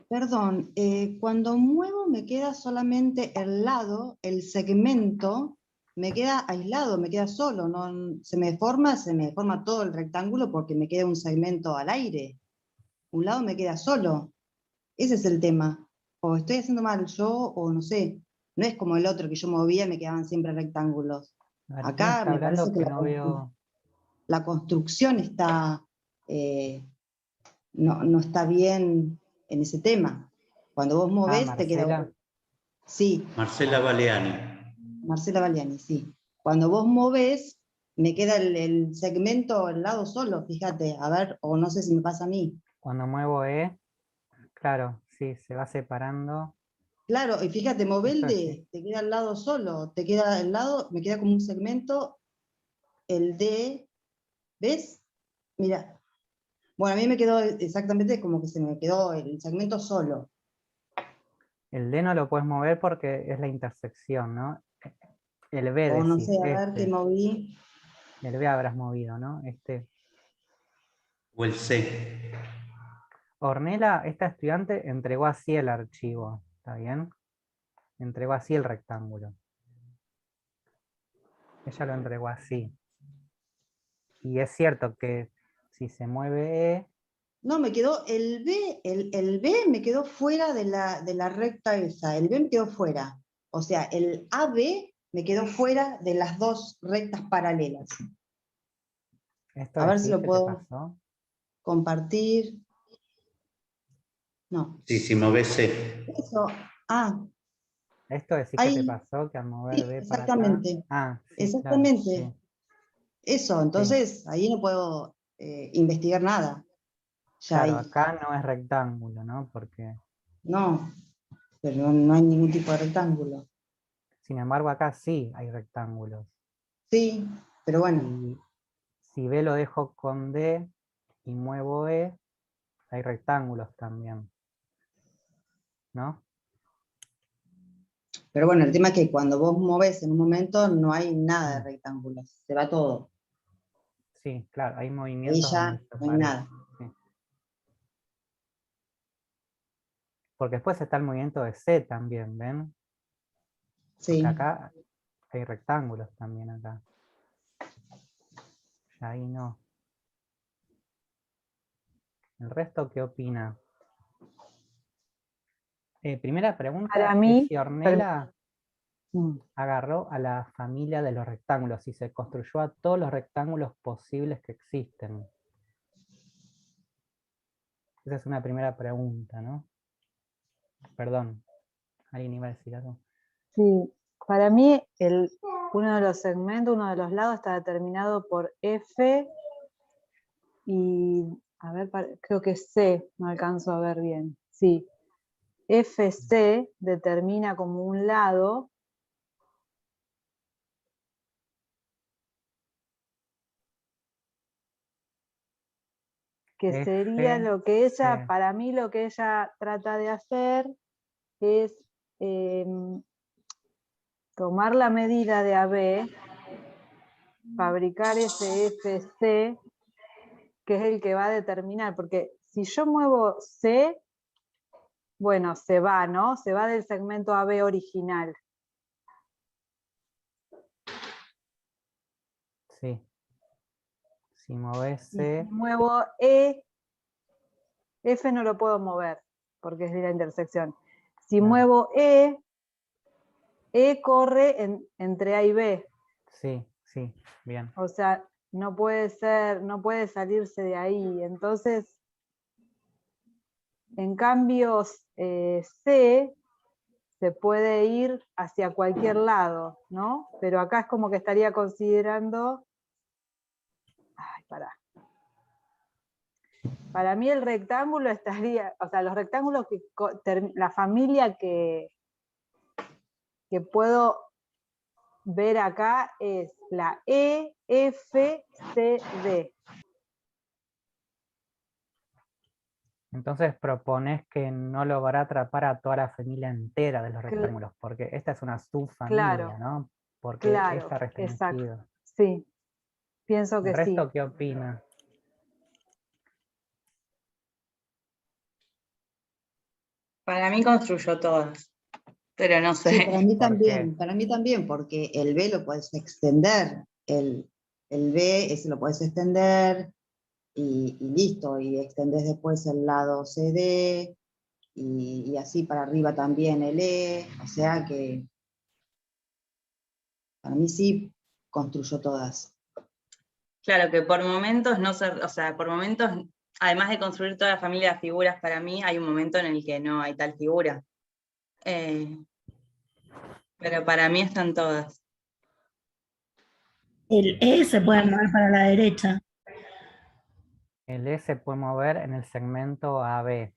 Perdón, cuando muevo me queda solamente el lado, el segmento, me queda aislado, me queda solo, no, se me forma todo el rectángulo porque me queda un segmento al aire. Un lado me queda solo. Ese es el tema. O estoy haciendo mal yo, o no sé. No es como el otro que yo movía y me quedaban siempre rectángulos. A ver, ¿quién Acá está me hablando parece que que no veo? la construcción está, no está bien en ese tema. Cuando vos movés te queda... Marcela. Sí. Marcela Baleani. Marcela Baliani, sí. Cuando vos movés, me queda el segmento al lado solo, fíjate, a ver, o no sé si me pasa a mí. Cuando muevo E, claro, sí, se va separando. Claro, y fíjate, mové el Esto es D, te queda al lado solo, te queda al lado, me queda como un segmento, el D, ¿ves? Mira, bueno, a mí me quedó exactamente como que se me quedó el segmento solo. El D no lo puedes mover porque es la intersección, ¿no? El B O no decís, sé, a ver qué moví. El B habrás movido, ¿no? O el C. Ornella, esta estudiante, entregó así el archivo, ¿está bien? Entregó así el rectángulo. Ella lo entregó así. Y es cierto que si se mueve E... No, me quedó el B, el B me quedó fuera de la recta esa, el B me quedó fuera. O sea, el AB me quedó fuera de las dos rectas paralelas. A ver si lo puedo compartir. No. Sí, si movés C. Eso, Esto decís que te pasó, que al mover sí, B para acá... exactamente. Sí, exactamente. Claro, sí. Eso, entonces ahí no puedo investigar nada. Ya Claro, ahí. acá no es rectángulo, ¿no? Porque... No, pero no hay ningún tipo de rectángulo. Sin embargo, acá sí hay rectángulos. Sí, pero bueno. Y si B lo dejo con D y muevo E, hay rectángulos también, ¿no? Pero bueno, el tema es que cuando vos movés en un momento no hay nada de rectángulos, se va todo. Sí, claro, hay Ahí movimientos ya donde se no hay parece. nada. Sí. Porque después está el movimiento de C también, ¿ven? Sí. Porque acá hay rectángulos también acá. Ya ahí no. ¿El resto qué opina? Primera pregunta Para es mí, si Ornella agarró a la familia de los rectángulos y se construyó a todos los rectángulos posibles que existen. Esa es una primera pregunta, ¿no? Perdón, ¿alguien iba a decir algo? sí, para mí uno de los segmentos, uno de los lados está determinado por F y, a ver, creo que C, no alcanzo a ver bien. Sí, FC determina como un lado que sería lo que ella, para mí lo que ella trata de hacer es tomar la medida de AB, fabricar ese FC, que es el que va a determinar, porque si yo muevo C, bueno, se va, ¿no? Se va del segmento AB original. Sí. Si mueves Y C, si muevo E, F no lo puedo mover, porque es de la intersección. Si muevo E corre entre A y B. sí, sí, bien. O sea, no puede salirse de ahí. Entonces, en cambio, C se puede ir hacia cualquier lado, ¿no? Pero acá es como que estaría considerando... Ay, pará. Para mí el rectángulo estaría... O sea, los rectángulos, la familia que puedo ver acá es la EFCD. Entonces propones que no logrará atrapar a toda la familia entera de los rectángulos, porque esta es una subfamilia, Claro, ¿no? Porque claro, está restringido. exacto. Sí, pienso que ¿El resto sí. qué opina? Para mí construyó todas, pero no sé. Sí, para ¿Por mí también, porque el B lo puedes extender, el B ese lo puedes extender y listo, y extendés después el lado CD y así para arriba también el E, o sea que para mí sí construyó todas. Claro que por momentos no se, o sea, por momentos, además de construir toda la familia de figuras para mí, hay un momento en el que no hay tal figura. Pero para mí están todas. El E se puede mover para la derecha. El E se puede mover en el segmento AB,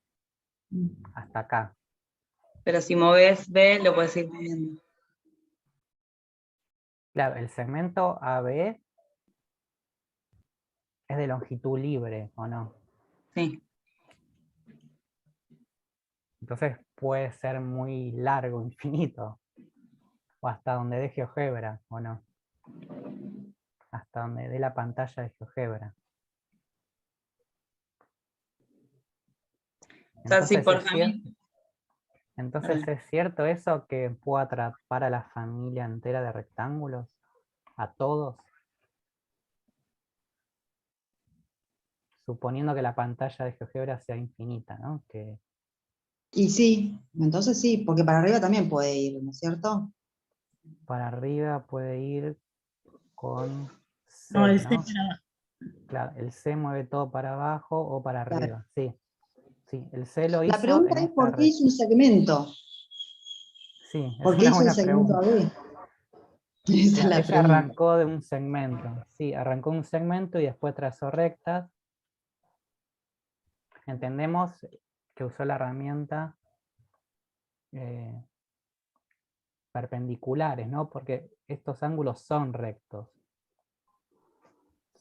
hasta acá. Pero si moves B, lo puedes ir moviendo. Claro, el segmento AB es de longitud libre, ¿o no? Sí. Entonces puede ser muy largo, infinito. O hasta donde dé GeoGebra, ¿o no? Hasta donde dé la pantalla de GeoGebra. O sea, si por familia... Entonces, ¿es cierto eso que puedo atrapar a la familia entera de rectángulos? ¿A todos? Suponiendo que la pantalla de GeoGebra sea infinita, ¿no? Y sí, entonces sí, porque para arriba también puede ir, ¿no es cierto? Para arriba puede ir con C, No, el ¿no? C para abajo. Claro, el C mueve todo para abajo o para arriba, Claro. sí. Sí, el C lo La hizo pregunta en es esta ¿por qué hizo un segmento? Sí, es ¿Por qué una hizo el buena segmento pregunta. AB? Esa es la Ella pregunta. arrancó de un segmento, sí, arrancó un segmento y después trazó rectas. Entendemos que usó la herramienta perpendiculares, ¿no? Porque estos ángulos son rectos.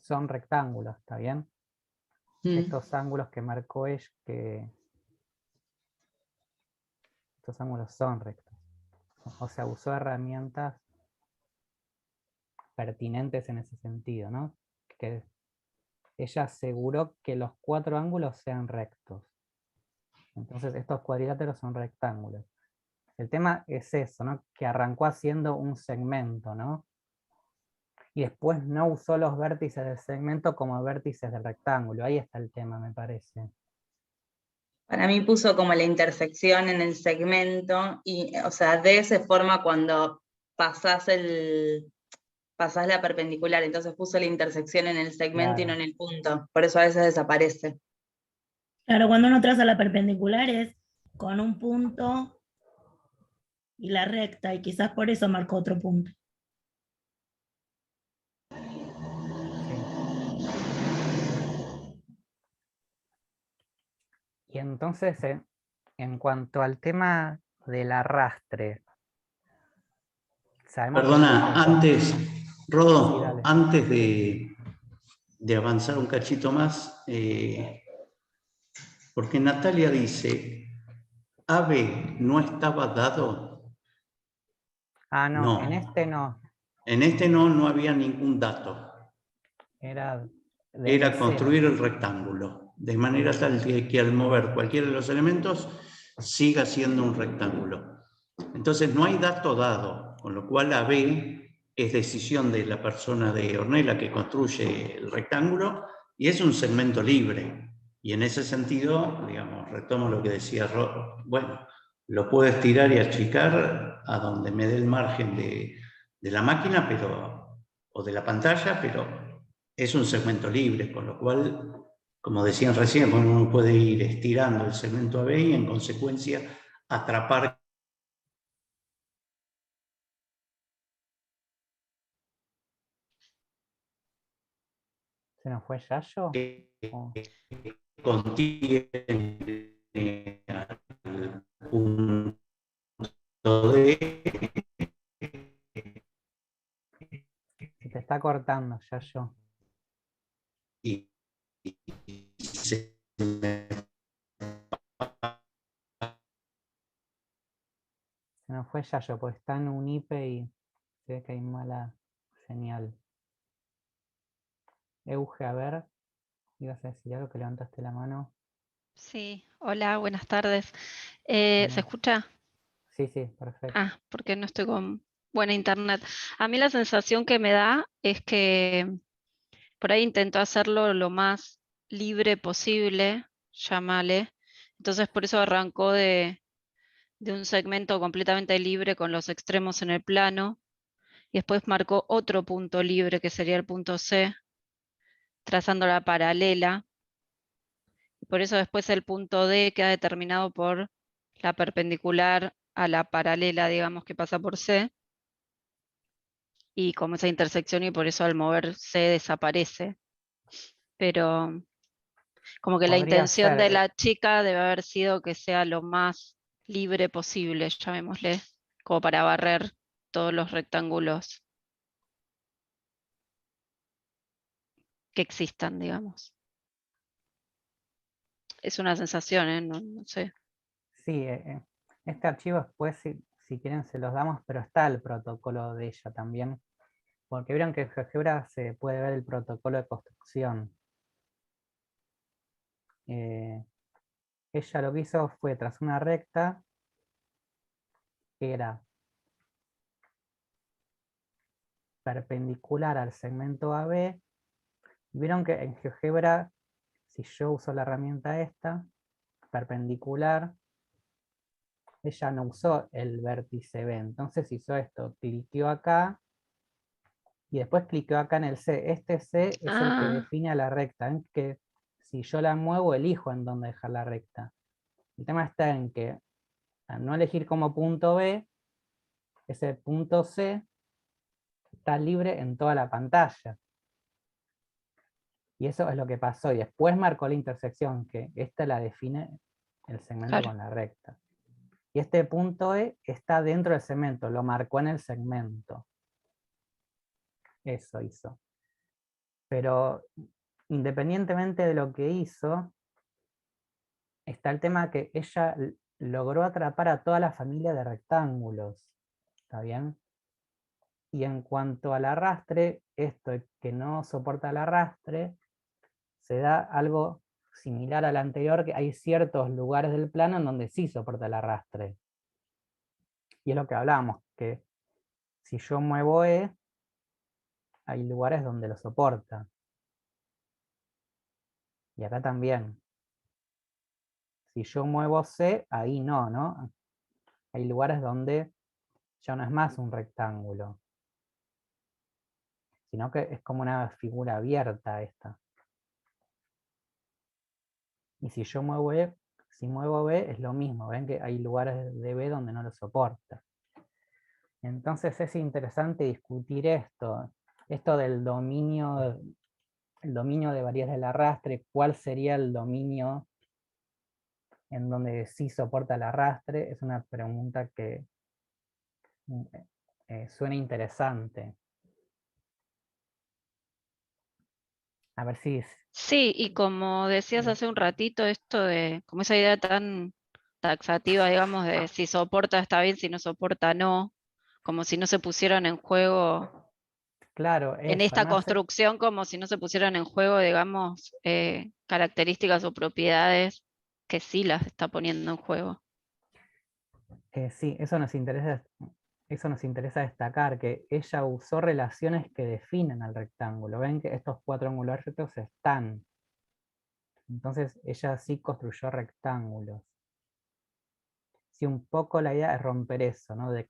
Son rectángulos, ¿está bien? Estos ángulos que marcó ella, estos ángulos son rectos. O sea, usó herramientas pertinentes en ese sentido, ¿no? Que ella aseguró que los 4 ángulos sean rectos. Entonces estos cuadriláteros son rectángulos. El tema es eso, ¿no? Que arrancó haciendo un segmento, ¿no? Y después no usó los vértices del segmento como vértices del rectángulo. Ahí está el tema, me parece. Para mí puso como la intersección en el segmento, y, o sea, D se forma cuando pasás la perpendicular, entonces puso la intersección en el segmento y no Claro. en el punto, por eso a veces desaparece. Claro, cuando uno traza la perpendicular es con un punto y la recta, y quizás por eso marcó otro punto. Y entonces, en cuanto al tema del arrastre, sabemos que Perdona, antes, Sí, Rodo, dale. antes de avanzar un cachito más, porque Natalia dice, AB no estaba dado. Ah, no, No. en este no. En este no había ningún dato. Era Era desde construir cero. el rectángulo, de manera tal que al mover cualquiera de los elementos siga siendo un rectángulo. Entonces no hay dato dado, con lo cual AB es decisión de la persona de Ornella que construye el rectángulo y es un segmento libre. Y en ese sentido, digamos, retomo lo que decía Rod, bueno, lo puedo estirar y achicar a donde me dé el margen de la máquina, o de la pantalla, pero es un segmento libre, con lo cual, como decían recién, uno puede ir estirando el segmento AB y en consecuencia atrapar. ¿Se nos fue Yayo? Contiene al punto D. Se te está cortando, Yayo. Y se me Se nos fue Yayo, porque está en un IPE y se ve que hay mala señal. Euge, a ver, ibas a decir algo que levantaste la mano. Sí, hola, buenas tardes. ¿Se Hola. escucha? Sí, sí, perfecto. Ah, porque no estoy con buena internet. A mí la sensación que me da es que por ahí intento hacerlo lo más libre posible, llámale. Entonces por eso arrancó de un segmento completamente libre con los extremos en el plano y después marcó otro punto libre que sería el punto C, trazando la paralela. Por eso después el punto D queda determinado por la perpendicular a la paralela, digamos, que pasa por C, y como esa intersección, y por eso al mover C desaparece. Pero como que la Podría intención de ser. la chica debe haber sido que sea lo más libre posible, llamémosle, como para barrer todos los rectángulos que existan, digamos. Es una sensación, ¿eh? No sé. Sí, este archivo después, si quieren, se los damos, pero está el protocolo de ella también. Porque vieron que en GeoGebra se puede ver el protocolo de construcción. Ella lo que hizo fue tras una recta que era perpendicular al segmento AB. Vieron que en GeoGebra, si yo uso la herramienta esta, perpendicular, ella no usó el vértice B, entonces hizo esto, tilteó acá, y después cliqueó acá en el C. Este C es el que define a la recta, en que si yo la muevo, elijo en dónde dejar la recta. El tema está en que al no elegir como punto B, ese punto C está libre en toda la pantalla. Y eso es lo que pasó. Y después marcó la intersección, que esta la define el segmento Claro. con la recta. Y este punto E está dentro del segmento, lo marcó en el segmento. Eso hizo. Pero independientemente de lo que hizo, está el tema que ella logró atrapar a toda la familia de rectángulos. ¿Está bien? Y en cuanto al arrastre, esto que no soporta el arrastre, se da algo similar al anterior, que hay ciertos lugares del plano en donde sí soporta el arrastre. Y es lo que hablábamos, que si yo muevo E, hay lugares donde lo soporta. Y acá también. Si yo muevo C, ahí no, ¿no? Hay lugares donde ya no es más un rectángulo, sino que es como una figura abierta esta. Y si yo muevo E, si muevo B es lo mismo, ven que hay lugares de B donde no lo soporta. Entonces es interesante discutir esto del dominio, el dominio de variedades del arrastre, cuál sería el dominio en donde sí soporta el arrastre, es una pregunta que suena interesante. A ver si... Sí, y como decías hace un ratito, esto de, como esa idea tan taxativa, digamos, de si soporta está bien, si no soporta no, como si no se pusieran en juego, claro, en eso, esta no sé, construcción, como si no se pusieran en juego, digamos, características o propiedades que sí las está poniendo en juego. sí, eso nos interesa destacar, que ella usó relaciones que definen al rectángulo. Ven que estos 4 ángulos rectos están. Entonces ella sí construyó rectángulos. Sí, un poco la idea es romper eso, ¿no? De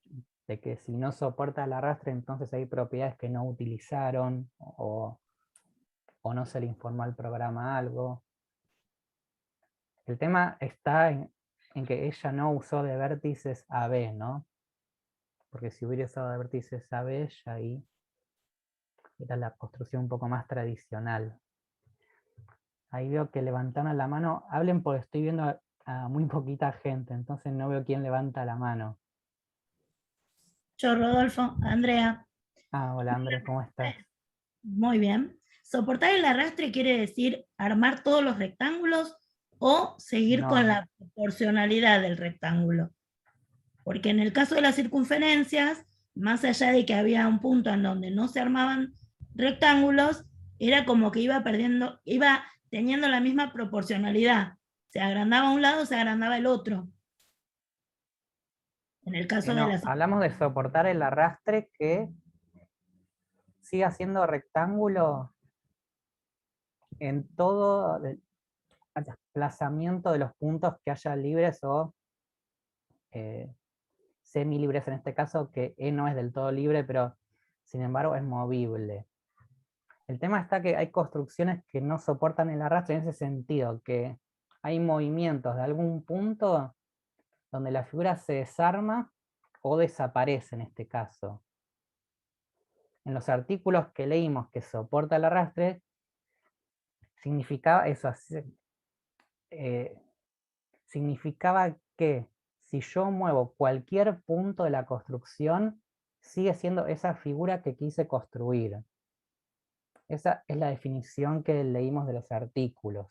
que si no soporta el arrastre, entonces hay propiedades que no utilizaron o no se le informó al programa algo. El tema está en que ella no usó de vértices AB, ¿no? Porque si hubiera usado de vértices AB, ya ahí era la construcción un poco más tradicional. Ahí veo que levantaron la mano. Hablen porque estoy viendo a muy poquita gente, entonces no veo quién levanta la mano. Yo, Rodolfo, Andrea. Ah, hola Andrés, ¿cómo estás? Muy bien. Soportar el arrastre quiere decir armar todos los rectángulos o seguir No. con la proporcionalidad del rectángulo. Porque en el caso de las circunferencias, más allá de que había un punto en donde no se armaban rectángulos, era como que iba perdiendo, iba teniendo la misma proporcionalidad. Se agrandaba un lado, se agrandaba el otro. En el caso de las... Hablamos de soportar el arrastre que siga siendo rectángulo en todo el desplazamiento de los puntos que haya libres o semilibres en este caso, que E no es del todo libre, pero sin embargo es movible. El tema está que hay construcciones que no soportan el arrastre en ese sentido, que hay movimientos de algún punto donde la figura se desarma o desaparece en este caso. En los artículos que leímos que soporta el arrastre, significaba eso, significaba que si yo muevo cualquier punto de la construcción, sigue siendo esa figura que quise construir. Esa es la definición que leímos de los artículos.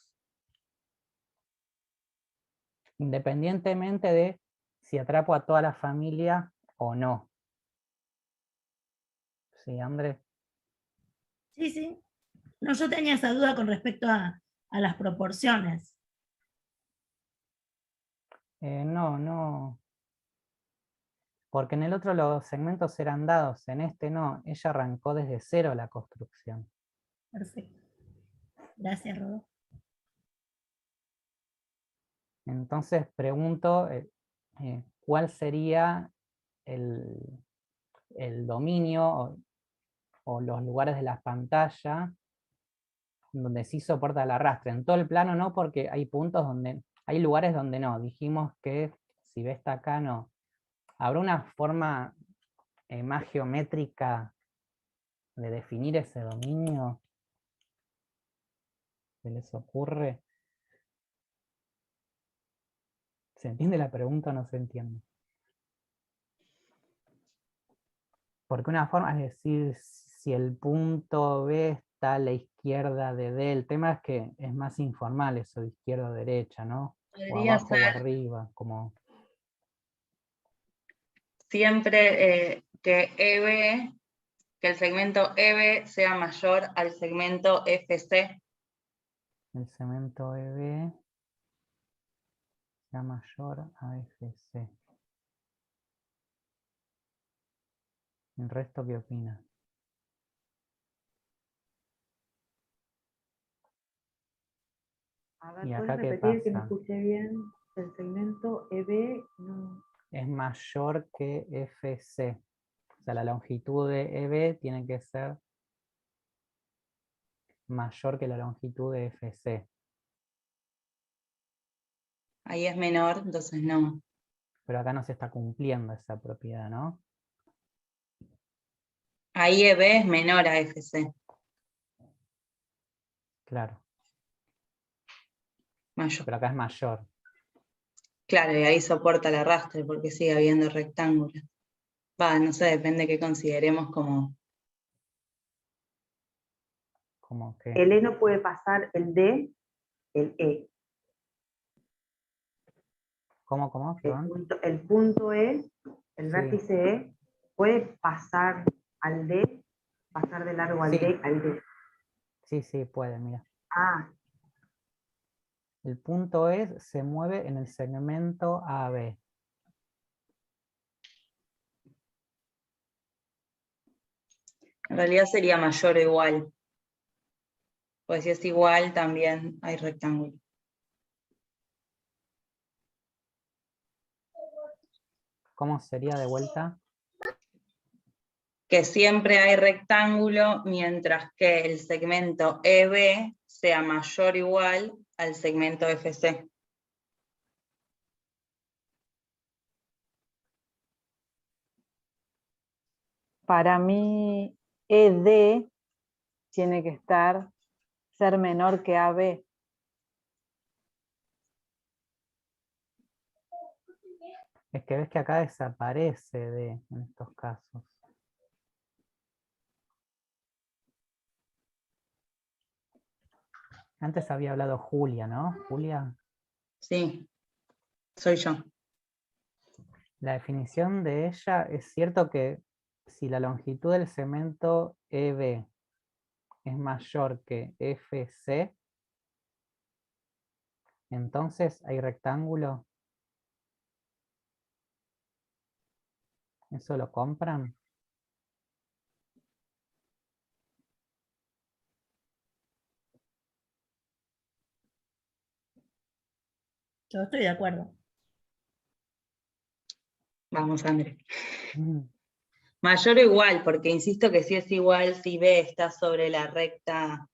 Independientemente de si atrapo a toda la familia o no. ¿Sí, Andrés? Sí, sí. No, yo tenía esa duda con respecto a las proporciones. No. Porque en el otro los segmentos eran dados, en este no. Ella arrancó desde cero la construcción. Perfecto. Gracias, Rodolfo. Entonces pregunto, ¿cuál sería el dominio o los lugares de la pantalla donde sí soporta el arrastre? En todo el plano no, porque hay puntos donde, hay lugares donde no. Dijimos que si ves acá no. ¿Habrá una forma más geométrica de definir ese dominio? ¿Se les ocurre? ¿Se entiende la pregunta o no se entiende? Porque una forma es decir, si el punto B está a la izquierda de D, el tema es que es más informal eso de izquierda o derecha, ¿no? O Podría abajo o ser arriba, como... siempre que EB, que el segmento EB sea mayor al segmento FC. El segmento EB sea mayor a FC. ¿El resto qué opina? A ver, ¿Y ¿puedes acá qué repetir que no pasa? escuché bien? El segmento EB no. es mayor que FC. O sea, la longitud de EB tiene que ser mayor que la longitud de FC. Ahí es menor, entonces no. Pero acá no se está cumpliendo esa propiedad, ¿no? Ahí EB es menor a FC. Claro. Mayor. Pero acá es mayor. Claro, y ahí soporta el arrastre porque sigue habiendo rectángulos. No sé, depende de qué consideremos como... Como que... El E no puede pasar el D, el E. ¿Cómo? Perdón. El punto E, el vértice E, puede pasar al D, pasar de largo al D, al D. Sí, puede, mira. Ah. El punto E se mueve en el segmento AB. En realidad sería mayor o igual. Pues si es igual, también hay rectángulo. ¿Cómo sería de vuelta? Que siempre hay rectángulo, mientras que el segmento EB sea mayor o igual al segmento FC. Para mí, ED tiene que ser menor que AB. Es que ves que acá desaparece D en estos casos. Antes había hablado Julia, ¿no? Julia. Sí, soy yo. La definición de ella es cierto que si la longitud del segmento EB es mayor que FC, entonces hay rectángulo. ¿Eso lo compran? Yo estoy de acuerdo. Vamos, André. Mayor o igual, porque insisto que si es igual, si B está sobre la recta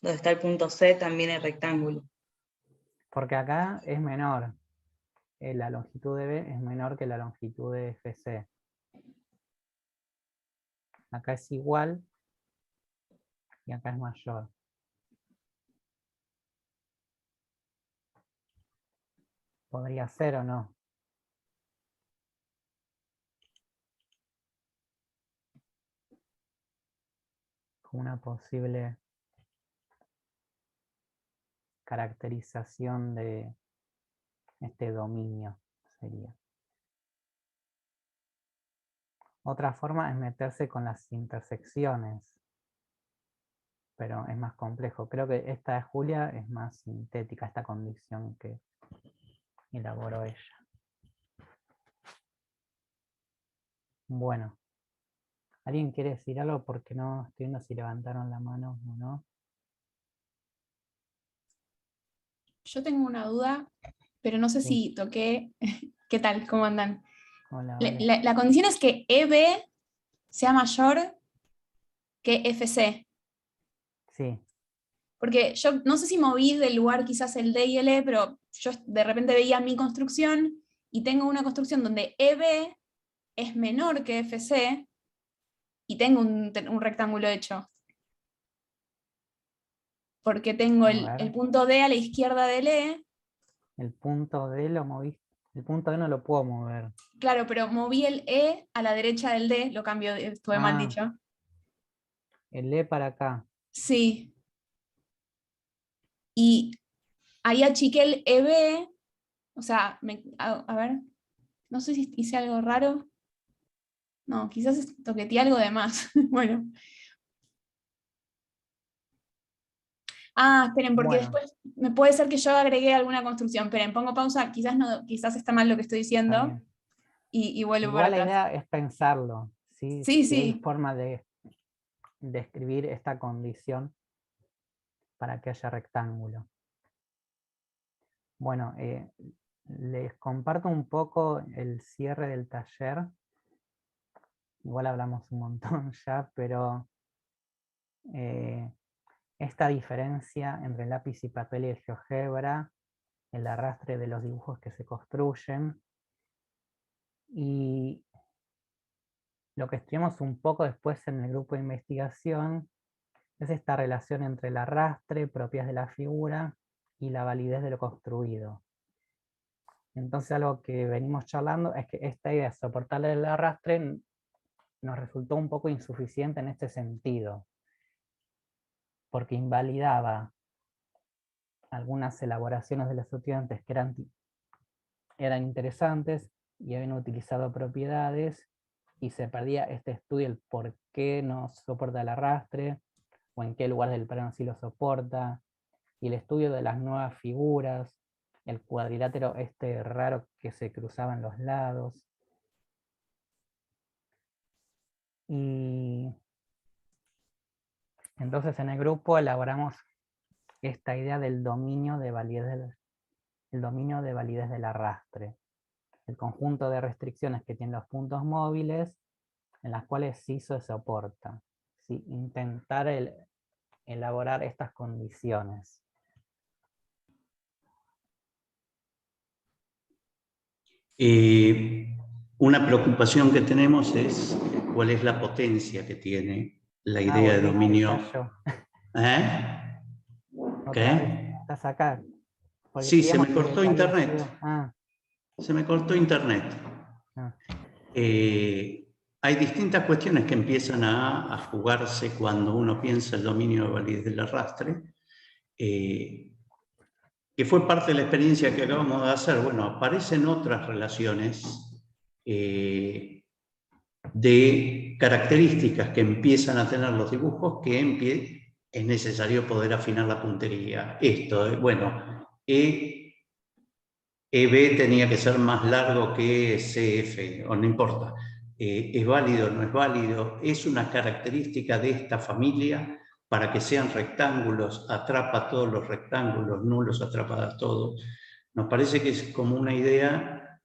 donde está el punto C, también es rectángulo. Porque acá es menor. La longitud de B es menor que la longitud de FC. Acá es igual y acá es mayor. ¿Podría ser o no? Como una posible caracterización de este dominio sería. Otra forma es meterse con las intersecciones, pero es más complejo. Creo que esta de Julia es más sintética, esta condición que elaboró ella. Bueno, ¿alguien quiere decir algo? Porque no estoy viendo si levantaron la mano o no. Yo tengo una duda, pero no sé si toqué. ¿Qué tal? ¿Cómo andan? Hola, La condición es que EB sea mayor que FC. Sí. Porque yo no sé si moví del lugar quizás el D y el E, pero yo de repente veía mi construcción y tengo una construcción donde EB es menor que FC y tengo un rectángulo hecho. Porque tengo el punto D a la izquierda del E. El punto D lo moviste. El punto D no lo puedo mover. Claro, pero moví el E a la derecha del D, lo cambio, estuve mal dicho. El E para acá. Sí. Y ahí achiqué el EB, o sea, a ver, no sé si hice algo raro. No, quizás toqueteé algo de más. Bueno. Ah, esperen, porque después me puede ser que yo agregué alguna construcción. Esperen, pongo pausa, quizás está mal lo que estoy diciendo. Y vuelvo Igual para la atrás. idea es pensarlo. ¿Sí? Sí, Si hay sí. forma de describir esta condición para que haya rectángulo. Bueno, les comparto un poco el cierre del taller. Igual hablamos un montón ya, pero esta diferencia entre el lápiz y papel y el GeoGebra, el arrastre de los dibujos que se construyen, y lo que estudiamos un poco después en el grupo de investigación es esta relación entre el arrastre, propiedades de la figura, y la validez de lo construido. Entonces algo que venimos charlando es que esta idea de soportar el arrastre nos resultó un poco insuficiente en este sentido, porque invalidaba algunas elaboraciones de los estudiantes que eran interesantes y habían utilizado propiedades, y se perdía este estudio, el por qué no soporta el arrastre, o en qué lugar del plano sí lo soporta, y el estudio de las nuevas figuras, el cuadrilátero este raro que se cruzaba en los lados. Y entonces en el grupo elaboramos esta idea del dominio de validez del arrastre, el conjunto de restricciones que tienen los puntos móviles en las cuales sí se soporta. ¿Sí? Intentar elaborar estas condiciones. Una preocupación que tenemos es cuál es la potencia que tiene la idea de dominio. ¿Eh? ¿Qué? ¿Estás acá? Porque Sí, se me decíamos cortó que había internet. sido- Se me cortó internet. Hay distintas cuestiones que empiezan a jugarse cuando uno piensa el dominio de validez del arrastre, que fue parte de la experiencia que acabamos de hacer. Bueno, aparecen otras relaciones de características que empiezan a tener los dibujos que es necesario poder afinar la puntería. Esto, bueno, EB tenía que ser más largo que CF, o no importa. ¿Es válido o no es válido? ¿Es una característica de esta familia para que sean rectángulos? ¿Atrapa todos los rectángulos? ¿No los atrapa a todos? Nos parece que es como una idea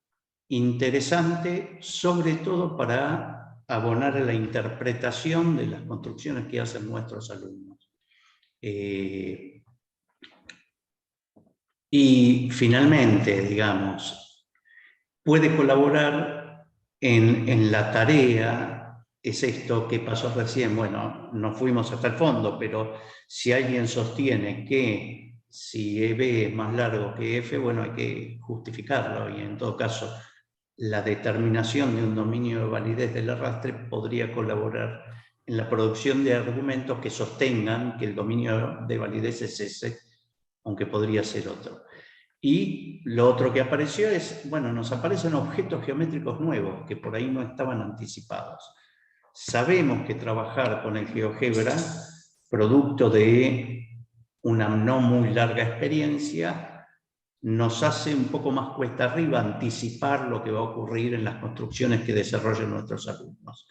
interesante, sobre todo para abonar a la interpretación de las construcciones que hacen nuestros alumnos. Y finalmente, digamos, puede colaborar en la tarea, es esto que pasó recién, bueno, no fuimos hasta el fondo, pero si alguien sostiene que si EB es más largo que F, bueno, hay que justificarlo, y en todo caso, la determinación de un dominio de validez del arrastre podría colaborar en la producción de argumentos que sostengan que el dominio de validez es ese, aunque podría ser otro. Y lo otro que apareció es, bueno, nos aparecen objetos geométricos nuevos que por ahí no estaban anticipados. Sabemos que trabajar con el GeoGebra, producto de una no muy larga experiencia, nos hace un poco más cuesta arriba anticipar lo que va a ocurrir en las construcciones que desarrollen nuestros alumnos.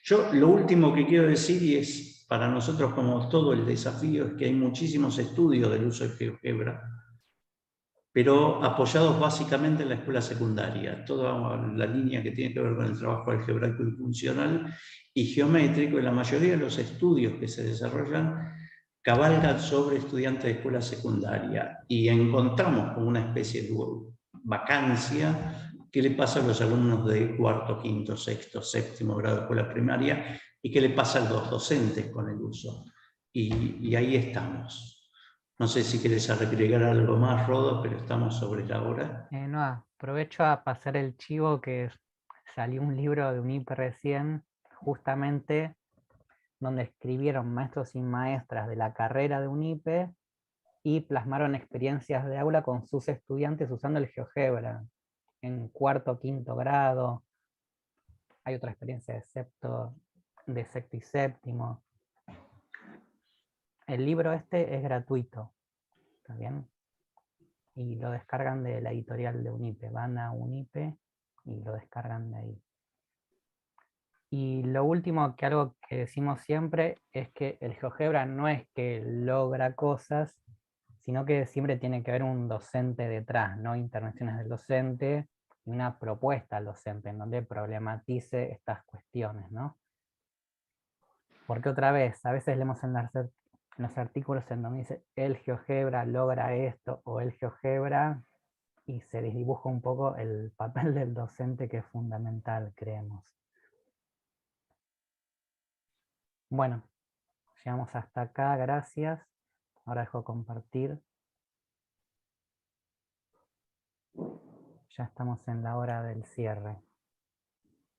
Yo lo último que quiero decir, y es para nosotros como todo el desafío, es que hay muchísimos estudios del uso del GeoGebra, pero apoyados básicamente en la escuela secundaria, toda la línea que tiene que ver con el trabajo algebraico y funcional y geométrico, y la mayoría de los estudios que se desarrollan cabalgan sobre estudiantes de escuela secundaria, y encontramos como una especie de vacancia que le pasa a los alumnos de cuarto, quinto, sexto, séptimo grado de escuela primaria, y que le pasa a los docentes con el uso. Y ahí estamos. No sé si quieres agregar algo más, Rodo, pero estamos sobre la hora. No, aprovecho a pasar el chivo que salió un libro de UNIPE recién, justamente donde escribieron maestros y maestras de la carrera de UNIPE y plasmaron experiencias de aula con sus estudiantes usando el GeoGebra en cuarto, quinto grado. Hay otra experiencia de sexto y séptimo. El libro este es gratuito, ¿está bien? Y lo descargan de la editorial de UNIPE, van a UNIPE y lo descargan de ahí. Y lo último, que algo que decimos siempre, es que el GeoGebra no es que logra cosas, sino que siempre tiene que haber un docente detrás, ¿no? Intervenciones del docente y una propuesta al docente en donde problematice estas cuestiones, ¿no? Porque otra vez, a veces leemos en los artículos en donde dice el GeoGebra logra esto o el GeoGebra, y se desdibuja un poco el papel del docente, que es fundamental, creemos. Bueno, llegamos hasta acá, gracias. Ahora dejo compartir. Ya estamos en la hora del cierre.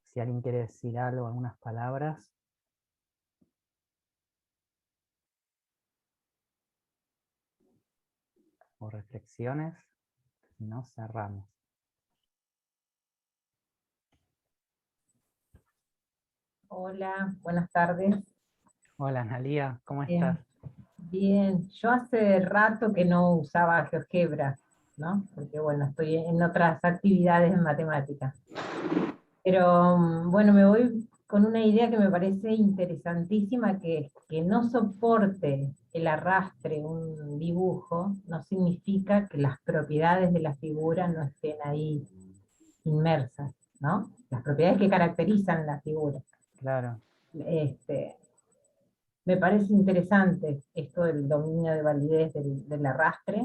Si alguien quiere decir algo, algunas palabras. O reflexiones. Si no, cerramos. Hola, buenas tardes. Hola, Analía, ¿cómo Bien. estás? Bien, yo hace rato que no usaba GeoGebra, ¿no? Porque bueno, estoy en otras actividades en matemáticas. Pero bueno, me voy con una idea que me parece interesantísima, que no soporte el arrastre un dibujo, no significa que las propiedades de la figura no estén ahí inmersas, ¿no? Las propiedades que caracterizan la figura. Claro. Me parece interesante esto del dominio de validez del arrastre.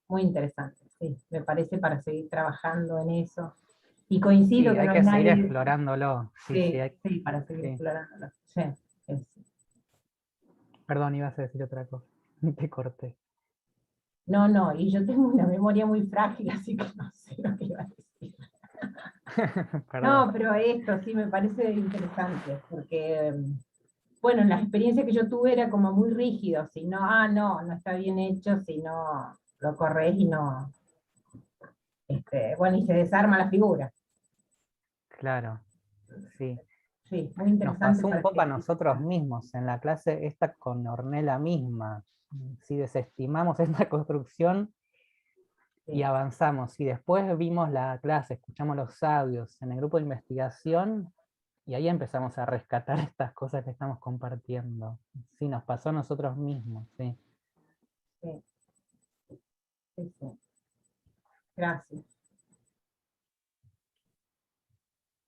Muy interesante, sí. Me parece para seguir trabajando en eso. Y coincido Sí, que hay no que hay seguir nadie... explorándolo. Sí, hay- sí, para seguir sí. explorándolo. Sí, es- Perdón, ibas a decir otra cosa. Te corté. No, y yo tengo una memoria muy frágil, así que no sé lo que iba a decir. Perdón. No, pero esto sí me parece interesante, porque, bueno, en las experiencias que yo tuve era como muy rígido, si no, no está bien hecho, si no lo corres y no, bueno, y se desarma la figura. Claro, sí. Sí, muy Nos interesante. pasó un para poco a seguir. nosotros mismos en la clase esta con Ornella misma. Si desestimamos esta construcción y avanzamos, y después vimos la clase, escuchamos los audios en el grupo de investigación, y ahí empezamos a rescatar estas cosas que estamos compartiendo. Sí, nos pasó a nosotros mismos, sí. Sí. Sí, sí. Gracias.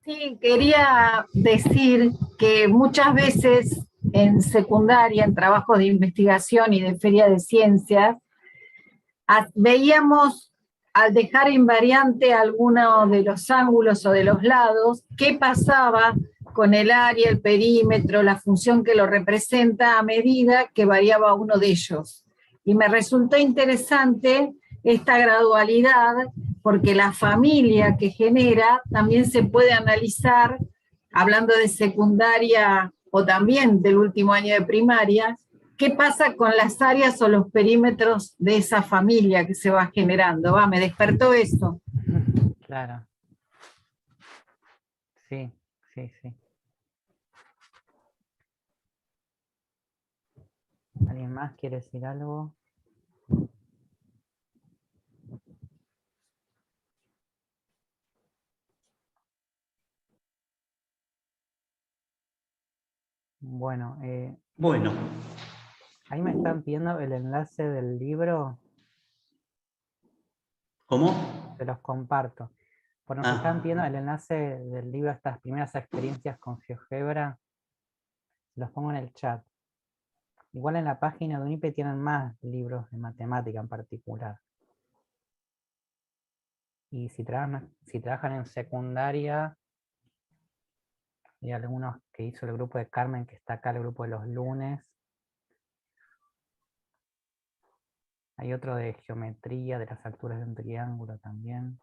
Sí, quería decir que muchas veces en secundaria, en trabajos de investigación y de feria de ciencias, veíamos, al dejar invariante alguno de los ángulos o de los lados, qué pasaba con el área, el perímetro, la función que lo representa a medida que variaba uno de ellos. Y me resultó interesante esta gradualidad, porque la familia que genera también se puede analizar, hablando de secundaria o también del último año de primaria, qué pasa con las áreas o los perímetros de esa familia que se va generando. Me despertó esto. Claro. Sí, sí, sí. ¿Alguien más quiere decir algo? Bueno, Bueno, ahí me están pidiendo el enlace del libro. ¿cómo? Se los comparto. Pues nos están pidiendo el enlace del libro, estas primeras experiencias con GeoGebra. Los pongo en el chat. Igual en la página de UNIPE tienen más libros de matemática en particular. Y si trabajan en secundaria, hay algunos que hizo el grupo de Carmen, que está acá, el grupo de los lunes. Hay otro de geometría, de las alturas de un triángulo también.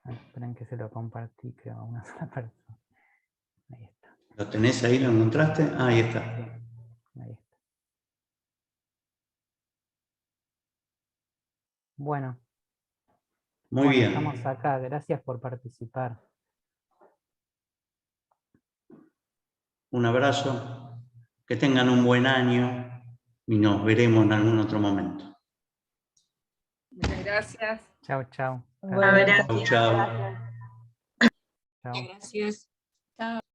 Esperen que se lo compartí, creo, a una sola persona. Ahí está. ¿Lo tenés ahí? ¿Lo encontraste? Ahí está. Ahí está. Bueno. Muy bien. Estamos acá. Gracias por participar. Un abrazo. Que tengan un buen año y nos veremos en algún otro momento. Muchas gracias. Chao, chao. Chao, chao. Chao. Gracias. Chao.